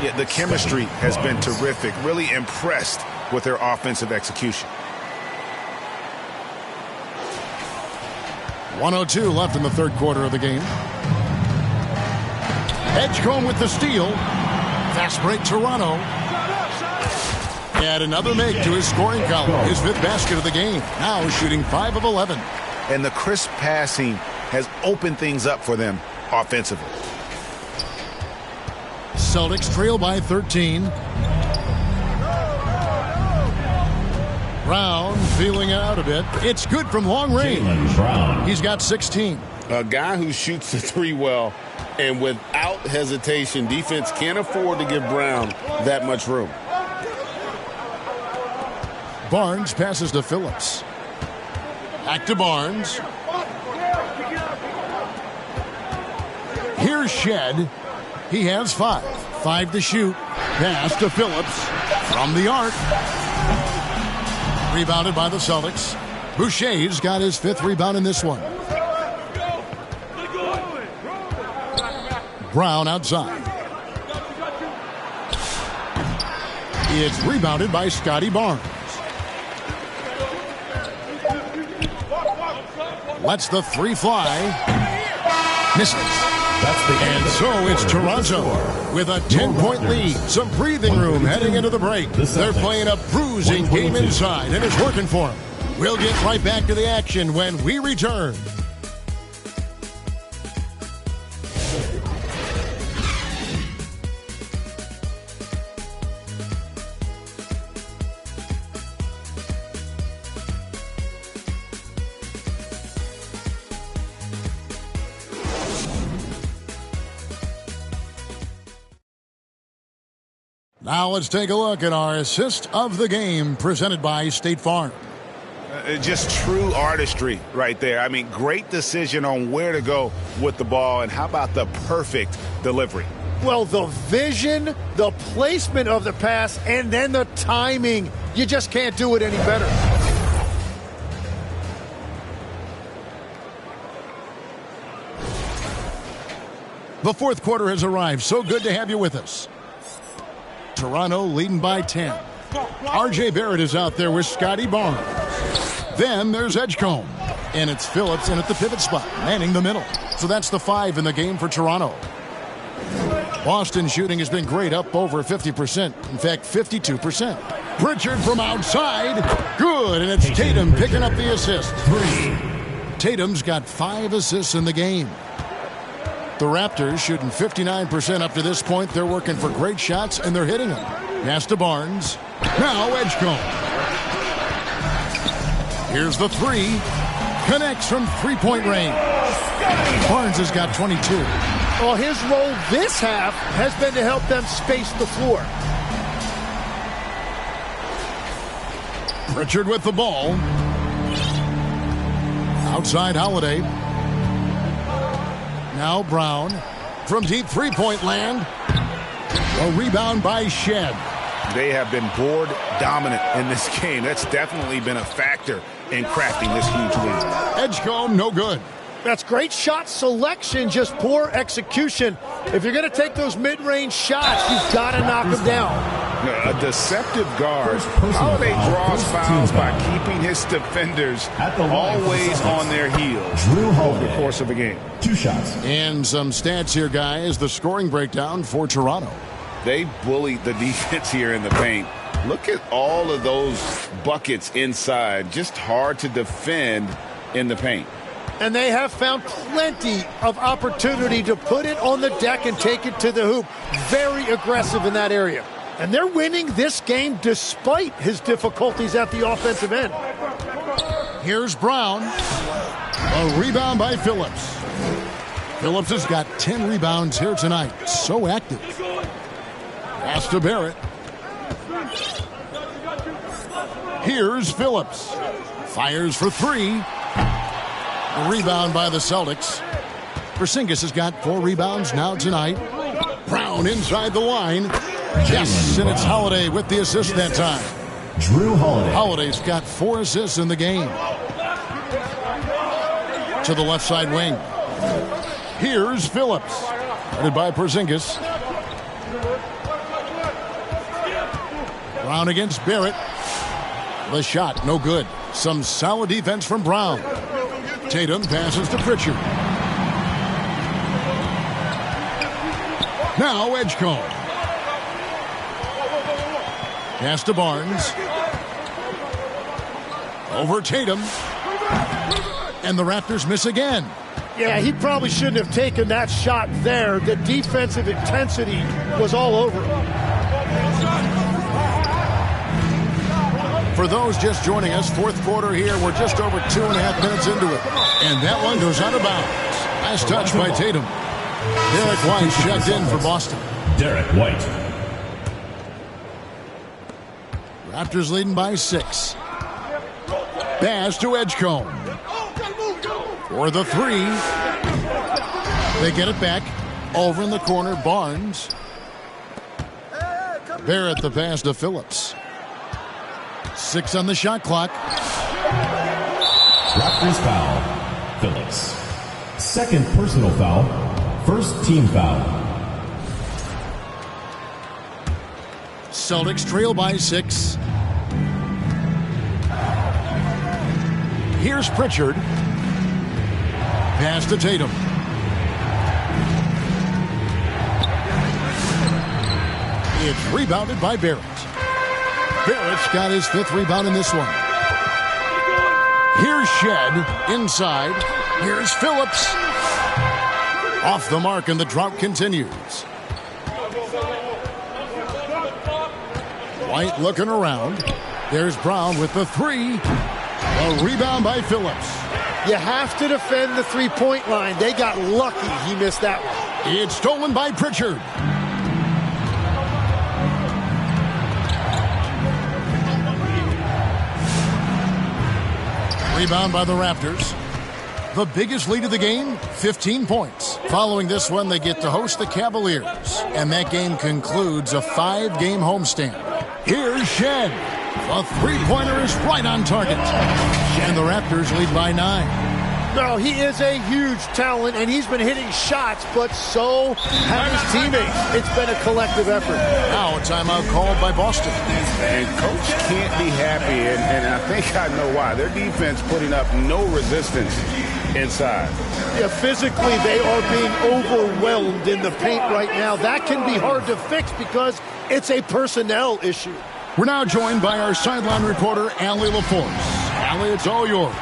Yeah, the chemistry has been terrific. Really impressed with their offensive execution. 1:02 left in the 3rd quarter of the game. Edgecombe with the steal. Fast break, Toronto. And another make to his scoring column. His 5th basket of the game. Now shooting 5 of 11. And the crisp passing has opened things up for them offensively. Celtics trail by 13. Brown feeling it out a bit. It's good from long range. He's got 16. A guy who shoots the three well, and without hesitation, defense can't afford to give Brown that much room. Barnes passes to Phillips. Back to Barnes. Here's Shed. He has 5. 5 to shoot. Pass to Phillips from the arc. Rebounded by the Celtics. Boucher's got his 5th rebound in this one. Brown outside. It's rebounded by Scotty Barnes. Lets the 3 fly. Misses. And so it's Toronto with a 10-point lead. Some breathing room heading into the break. They're playing a bruising game inside, and it's working for them. We'll get right back to the action when we return. Now let's take a look at our assist of the game presented by State Farm. Just true artistry right there. I mean, great decision on where to go with the ball, and how about the perfect delivery? Well, the vision, the placement of the pass, and then the timing. You just can't do it any better. The 4th quarter has arrived. So good to have you with us. Toronto leading by 10. R.J. Barrett is out there with Scotty Barnes. Then there's Edgecombe. And it's Phillips in at the pivot spot, manning the middle. So that's the 5 in the game for Toronto. Boston shooting has been great, up over 50%. In fact, 52%. Pritchard from outside. Good, and it's Tatum picking up the assist. 3. Tatum's got 5 assists in the game. The Raptors shooting 59% up to this point. They're working for great shots, and they're hitting them. Pass to Barnes. Now Edgecombe. Here's the 3. Connects from 3-point range. Barnes has got 22. Well, his role this half has been to help them space the floor. Pritchard with the ball. Outside Holiday. Now Brown from deep 3-point land. A rebound by Shed. They have been board dominant in this game. That's definitely been a factor in crafting this huge lead. Edgecombe, no good. That's great shot selection, just poor execution. If you're going to take those mid-range shots, you've got to knock them down. A deceptive guard. Holiday draws fouls by keeping his defenders always on their heels over the course of a game. 2 shots. And some stats here, guys. The scoring breakdown for Toronto. They bullied the defense here in the paint. Look at all of those buckets inside. Just hard to defend in the paint. And they have found plenty of opportunity to put it on the deck and take it to the hoop. Very aggressive in that area. And they're winning this game despite his difficulties at the offensive end. Here's Brown. A rebound by Phillips. Phillips has got 10 rebounds here tonight. So active. Pass to Barrett. Here's Phillips. Fires for 3. A rebound by the Celtics. Porzingis has got 4 rebounds now tonight. Brown inside the line. Yes, and it's Holiday with the assist that time. Drew Holiday. Holiday's got 4 assists in the game. To the left side wing. Here's Phillips. Guarded by Porzingis. Brown against Barrett. The shot, no good. Some solid defense from Brown. Tatum passes to Pritchard. Now Edgecombe. Pass to Barnes. Over Tatum. And the Raptors miss again. Yeah, he probably shouldn't have taken that shot there. The defensive intensity was all over him. For those just joining us, fourth quarter here. We're just over 2.5 minutes into it. And that one goes out of bounds. Last touch by Tatum. Derek White checked in for Boston. Derek White. Raptors leading by 6. Pass to Edgecombe. For the 3. They get it back. Over in the corner, Barnes. Barrett the pass to Phillips. 6 on the shot clock. Raptors foul. Phillips. Second personal foul. First team foul. Celtics trail by 6. Here's Pritchard. Pass to Tatum. It's rebounded by Barrett. Barrett's got his 5th rebound in this one. Here's Shed inside. Here's Phillips. Off the mark, and the drought continues. White looking around. There's Brown with the 3. A rebound by Phillips. You have to defend the three-point line. They got lucky he missed that one. It's stolen by Pritchard. Rebound by the Raptors. The biggest lead of the game, 15 points. Following this one, they get to host the Cavaliers. And that game concludes a 5-game homestand. Here's Shed. The three-pointer is right on target. And the Raptors lead by 9. No, he is a huge talent, and he's been hitting shots, but so have his teammates. It's been a collective effort. Now a timeout called by Boston. And Coach can't be happy, and I think I know why. Their defense putting up no resistance inside. Yeah, physically, they are being overwhelmed in the paint right now. That can be hard to fix because it's a personnel issue. We're now joined by our sideline reporter, Allie LaForce. Allie, it's all yours.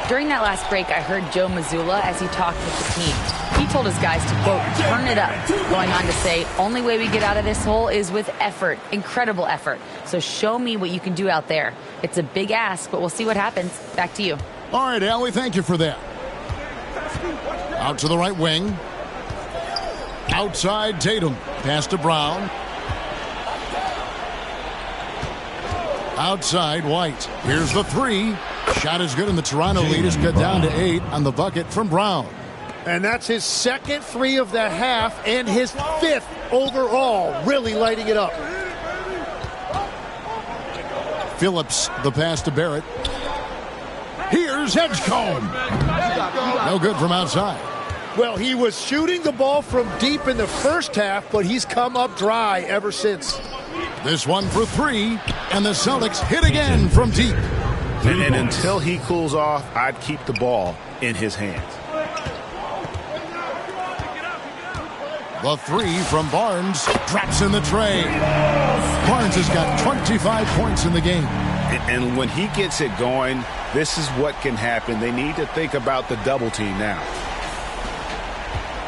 During that last break, I heard Joe Mazzulla as he talked with the team. He told his guys to, quote, turn it up, going on to say, only way we get out of this hole is with effort, incredible effort. So show me what you can do out there. It's a big ask, but we'll see what happens. Back to you. All right, Allie, thank you for that. Out to the right wing. Outside Tatum. Pass to Brown. Outside White. Here's the 3. Shot is good, and the Toronto lead is cut down to 8 on the bucket from Brown. And that's his second 3 of the half and his 5th overall. Really lighting it up. Phillips, the pass to Barrett. Here's Edgecombe. No good from outside. Well, he was shooting the ball from deep in the first half, but he's come up dry ever since. This one for 3, and the Celtics hit again from deep. And until he cools off, I'd keep the ball in his hands. The 3 from Barnes drops in the tray. Barnes has got 25 points in the game. And when he gets it going, this is what can happen. They need to think about the double team now.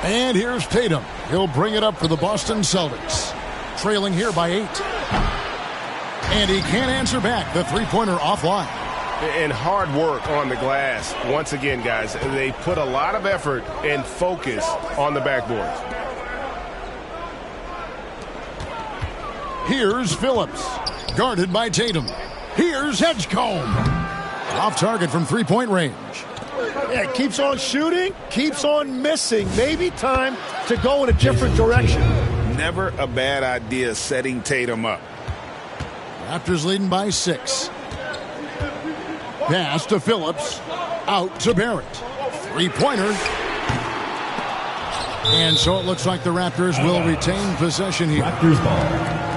And here's Tatum. He'll bring it up for the Boston Celtics. Trailing here by 8. And he can't answer back. The three-pointer offline. And hard work on the glass. Once again, guys, they put a lot of effort and focus on the backboard. Here's Phillips. Guarded by Tatum. Here's Edgecombe. Off target from three-point range. Yeah, keeps on shooting, keeps on missing. Maybe time to go in a different direction. Never a bad idea setting Tatum up. Raptors leading by 6. Pass to Phillips. Out to Barrett. Three-pointer. And so it looks like the Raptors will retain possession here. Raptors ball.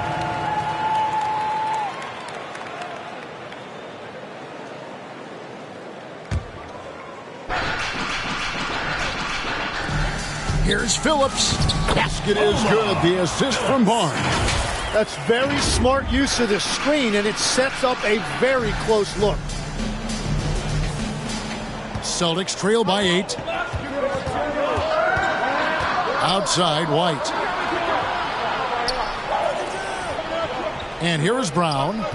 Here's Phillips. Basket is good. The assist from Barnes. That's very smart use of the screen, and it sets up a very close look. Celtics trail by 8. Outside White. And here is Brown.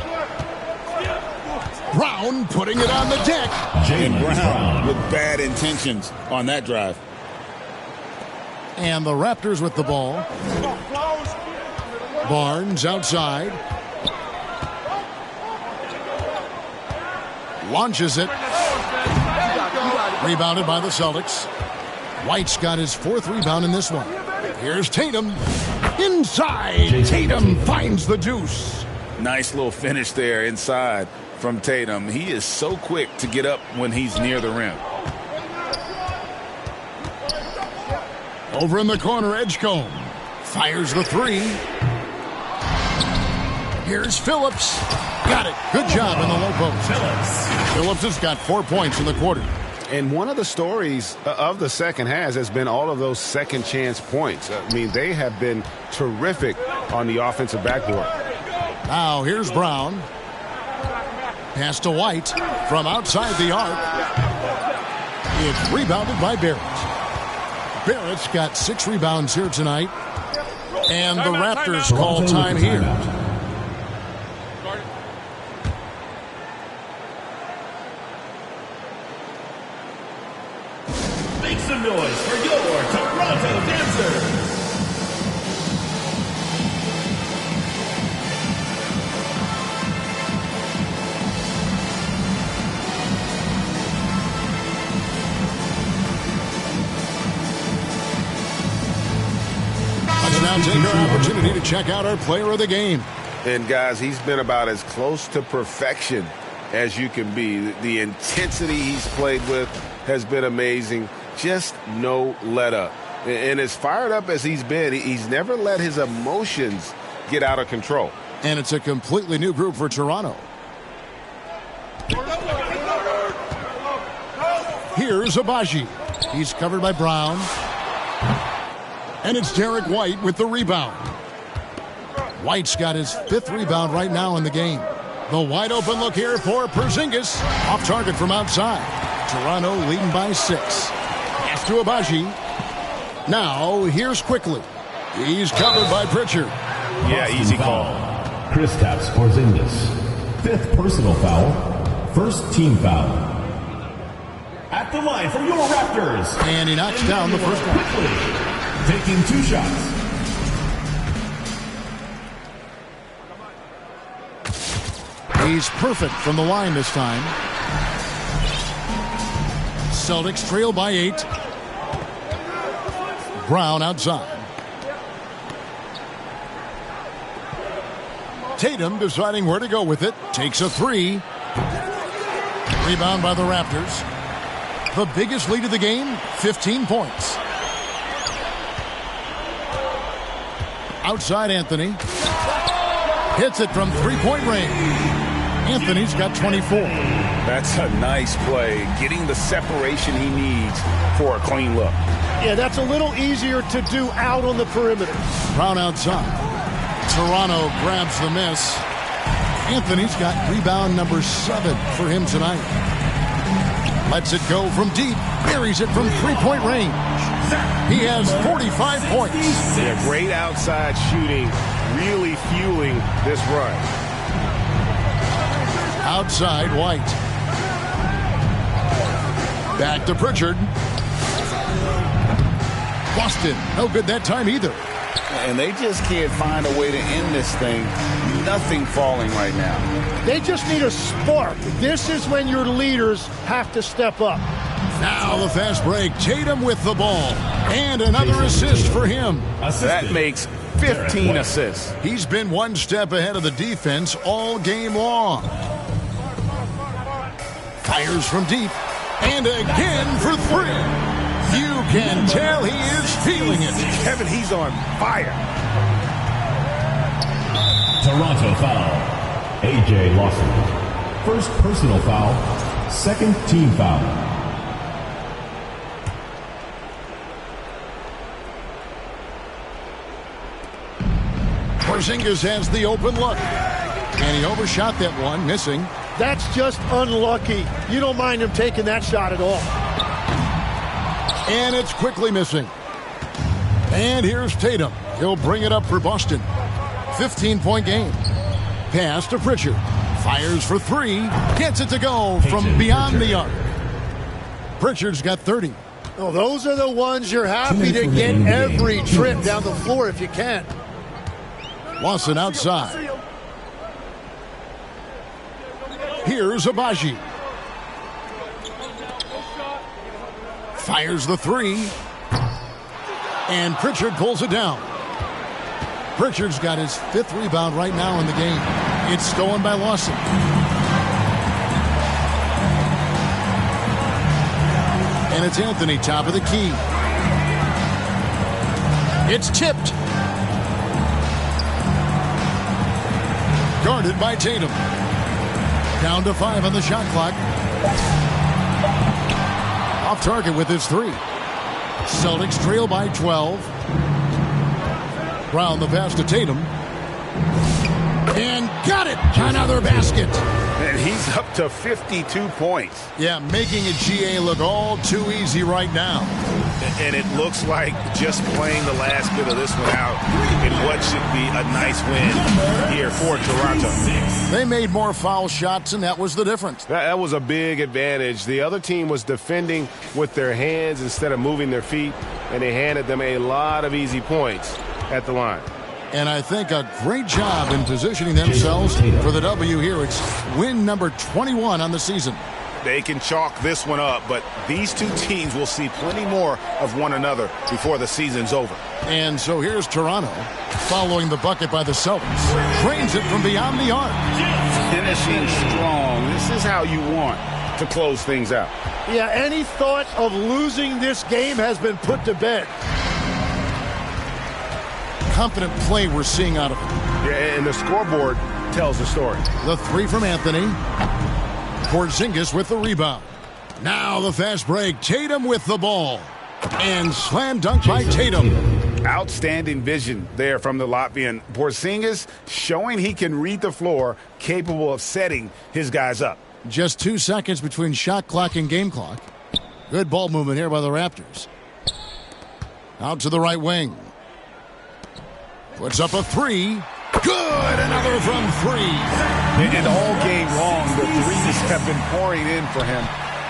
Brown putting it on the deck. And Brown with bad intentions on that drive. And the Raptors with the ball. Barnes outside. Launches it. Rebounded by the Celtics. White's got his 4th rebound in this one. Here's Tatum. Inside. Tatum finds the deuce. Nice little finish there inside from Tatum. He is so quick to get up when he's near the rim. Over in the corner, Edgecombe fires the 3. Here's Phillips. Got it. Good job in the low post. Phillips has got 4 points in the quarter. And one of the stories of the second half has been all of those second chance points. I mean, they have been terrific on the offensive backboard. Now here's Brown. Pass to White from outside the arc. It's rebounded by Barrett. Barrett's got 6 rebounds here tonight. And the Raptors call time here. Make some noise for your Toronto Dancers. Let's now take our opportunity to check out our player of the game. And, guys, he's been about as close to perfection as you can be. The intensity he's played with has been amazing. Just no let up. And as fired up as he's been, he's never let his emotions get out of control. And it's a completely new group for Toronto. Here's Abaji. He's covered by Brown. And it's Derek White with the rebound. White's got his 5th rebound right now in the game. The wide open look here for Porzingis. Off target from outside. Toronto leading by 6. Pass to Abaji. Now here's Quickly. He's covered by Pritchard. Yeah, easy call. Kristaps Porzingis. 5th personal foul. 1st team foul. At the line for your Raptors. And he knocks down the first one. Quickly taking 2 shots. He's perfect from the line this time. Celtics trail by 8. Brown outside. Tatum deciding where to go with it. Takes a 3. Rebound by the Raptors. The biggest lead of the game, 15 points. Outside Anthony. Hits it from 3-point range. Anthony's got 24. That's a nice play. Getting the separation he needs for a clean look. Yeah, that's a little easier to do out on the perimeter. Brown outside. Toronto grabs the miss. Anthony's got rebound number 7 for him tonight. Lets it go from deep. Buries it from 3-point range. He has 45 points. Yeah, great outside shooting. Really fueling this run. Outside White. Back to Pritchard. Boston. No good that time either. And they just can't find a way to end this thing. Nothing falling right now. They just need a spark. This is when your leaders have to step up. Now the fast break. Tatum with the ball. And another assist for him. That makes 15 assists. He's been one step ahead of the defense all game long. Fires from deep. And again for 3. You can tell he is feeling it. Kevin, he's on fire. Toronto foul. A.J. Lawson. 1st personal foul. 2nd team foul. Porzingis has the open look. And he overshot that one, missing. That's just unlucky. You don't mind him taking that shot at all. And it's quickly missing. And here's Tatum. He'll bring it up for Boston. 15-point game. Pass to Pritchard. Fires for three. Gets it to go from beyond the arc. Pritchard's got 30. Oh, those are the ones you're happy to get every trip down the floor if you can. Lawson outside. Here's Abaji. Fires the three. And Pritchard pulls it down. Pritchard's got his 5th rebound right now in the game. It's stolen by Lawson. And it's Anthony, top of the key. It's tipped. Guarded by Tatum. Down to 5 on the shot clock. Off target with his 3. Celtics trail by 12. Brown the pass to Tatum. And got it! Another basket. And he's up to 52 points. Yeah, making a GA look all too easy right now. And it looks like just playing the last bit of this one out in what should be a nice win here for Toronto. They made more foul shots, and that was the difference. That was a big advantage. The other team was defending with their hands instead of moving their feet, and they handed them a lot of easy points at the line. And I think a great job in positioning themselves for the W here. It's win number 21 on the season. They can chalk this one up, but these two teams will see plenty more of one another before the season's over. And so here's Toronto following the bucket by the Celtics. Drains it from beyond the arc. Finishing strong. This is how you want to close things out. Yeah, any thought of losing this game has been put to bed. Confident play we're seeing out of him. Yeah, and the scoreboard tells the story. The 3 from Anthony. Porzingis with the rebound. Now the fast break. Tatum with the ball. And slam dunk by Tatum. Outstanding vision there from the Latvian. Porzingis showing he can read the floor, capable of setting his guys up. Just 2 seconds between shot clock and game clock. Good ball movement here by the Raptors. Out to the right wing. Puts up a 3. Good! Another from 3. And all game long, the threes have been pouring in for him.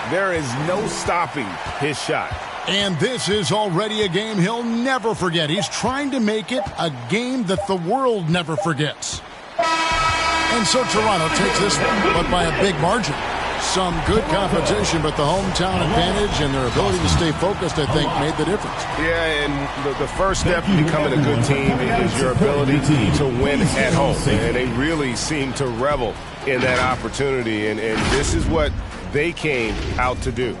There is no stopping his shot. And this is already a game he'll never forget. He's trying to make it a game that the world never forgets. And so Toronto takes this one, but by a big margin. Some good competition, but the hometown advantage and their ability to stay focused, I think, made the difference. Yeah, and the first step to becoming a good team is your ability to win at home. And they really seem to revel in that opportunity, and this is what they came out to do.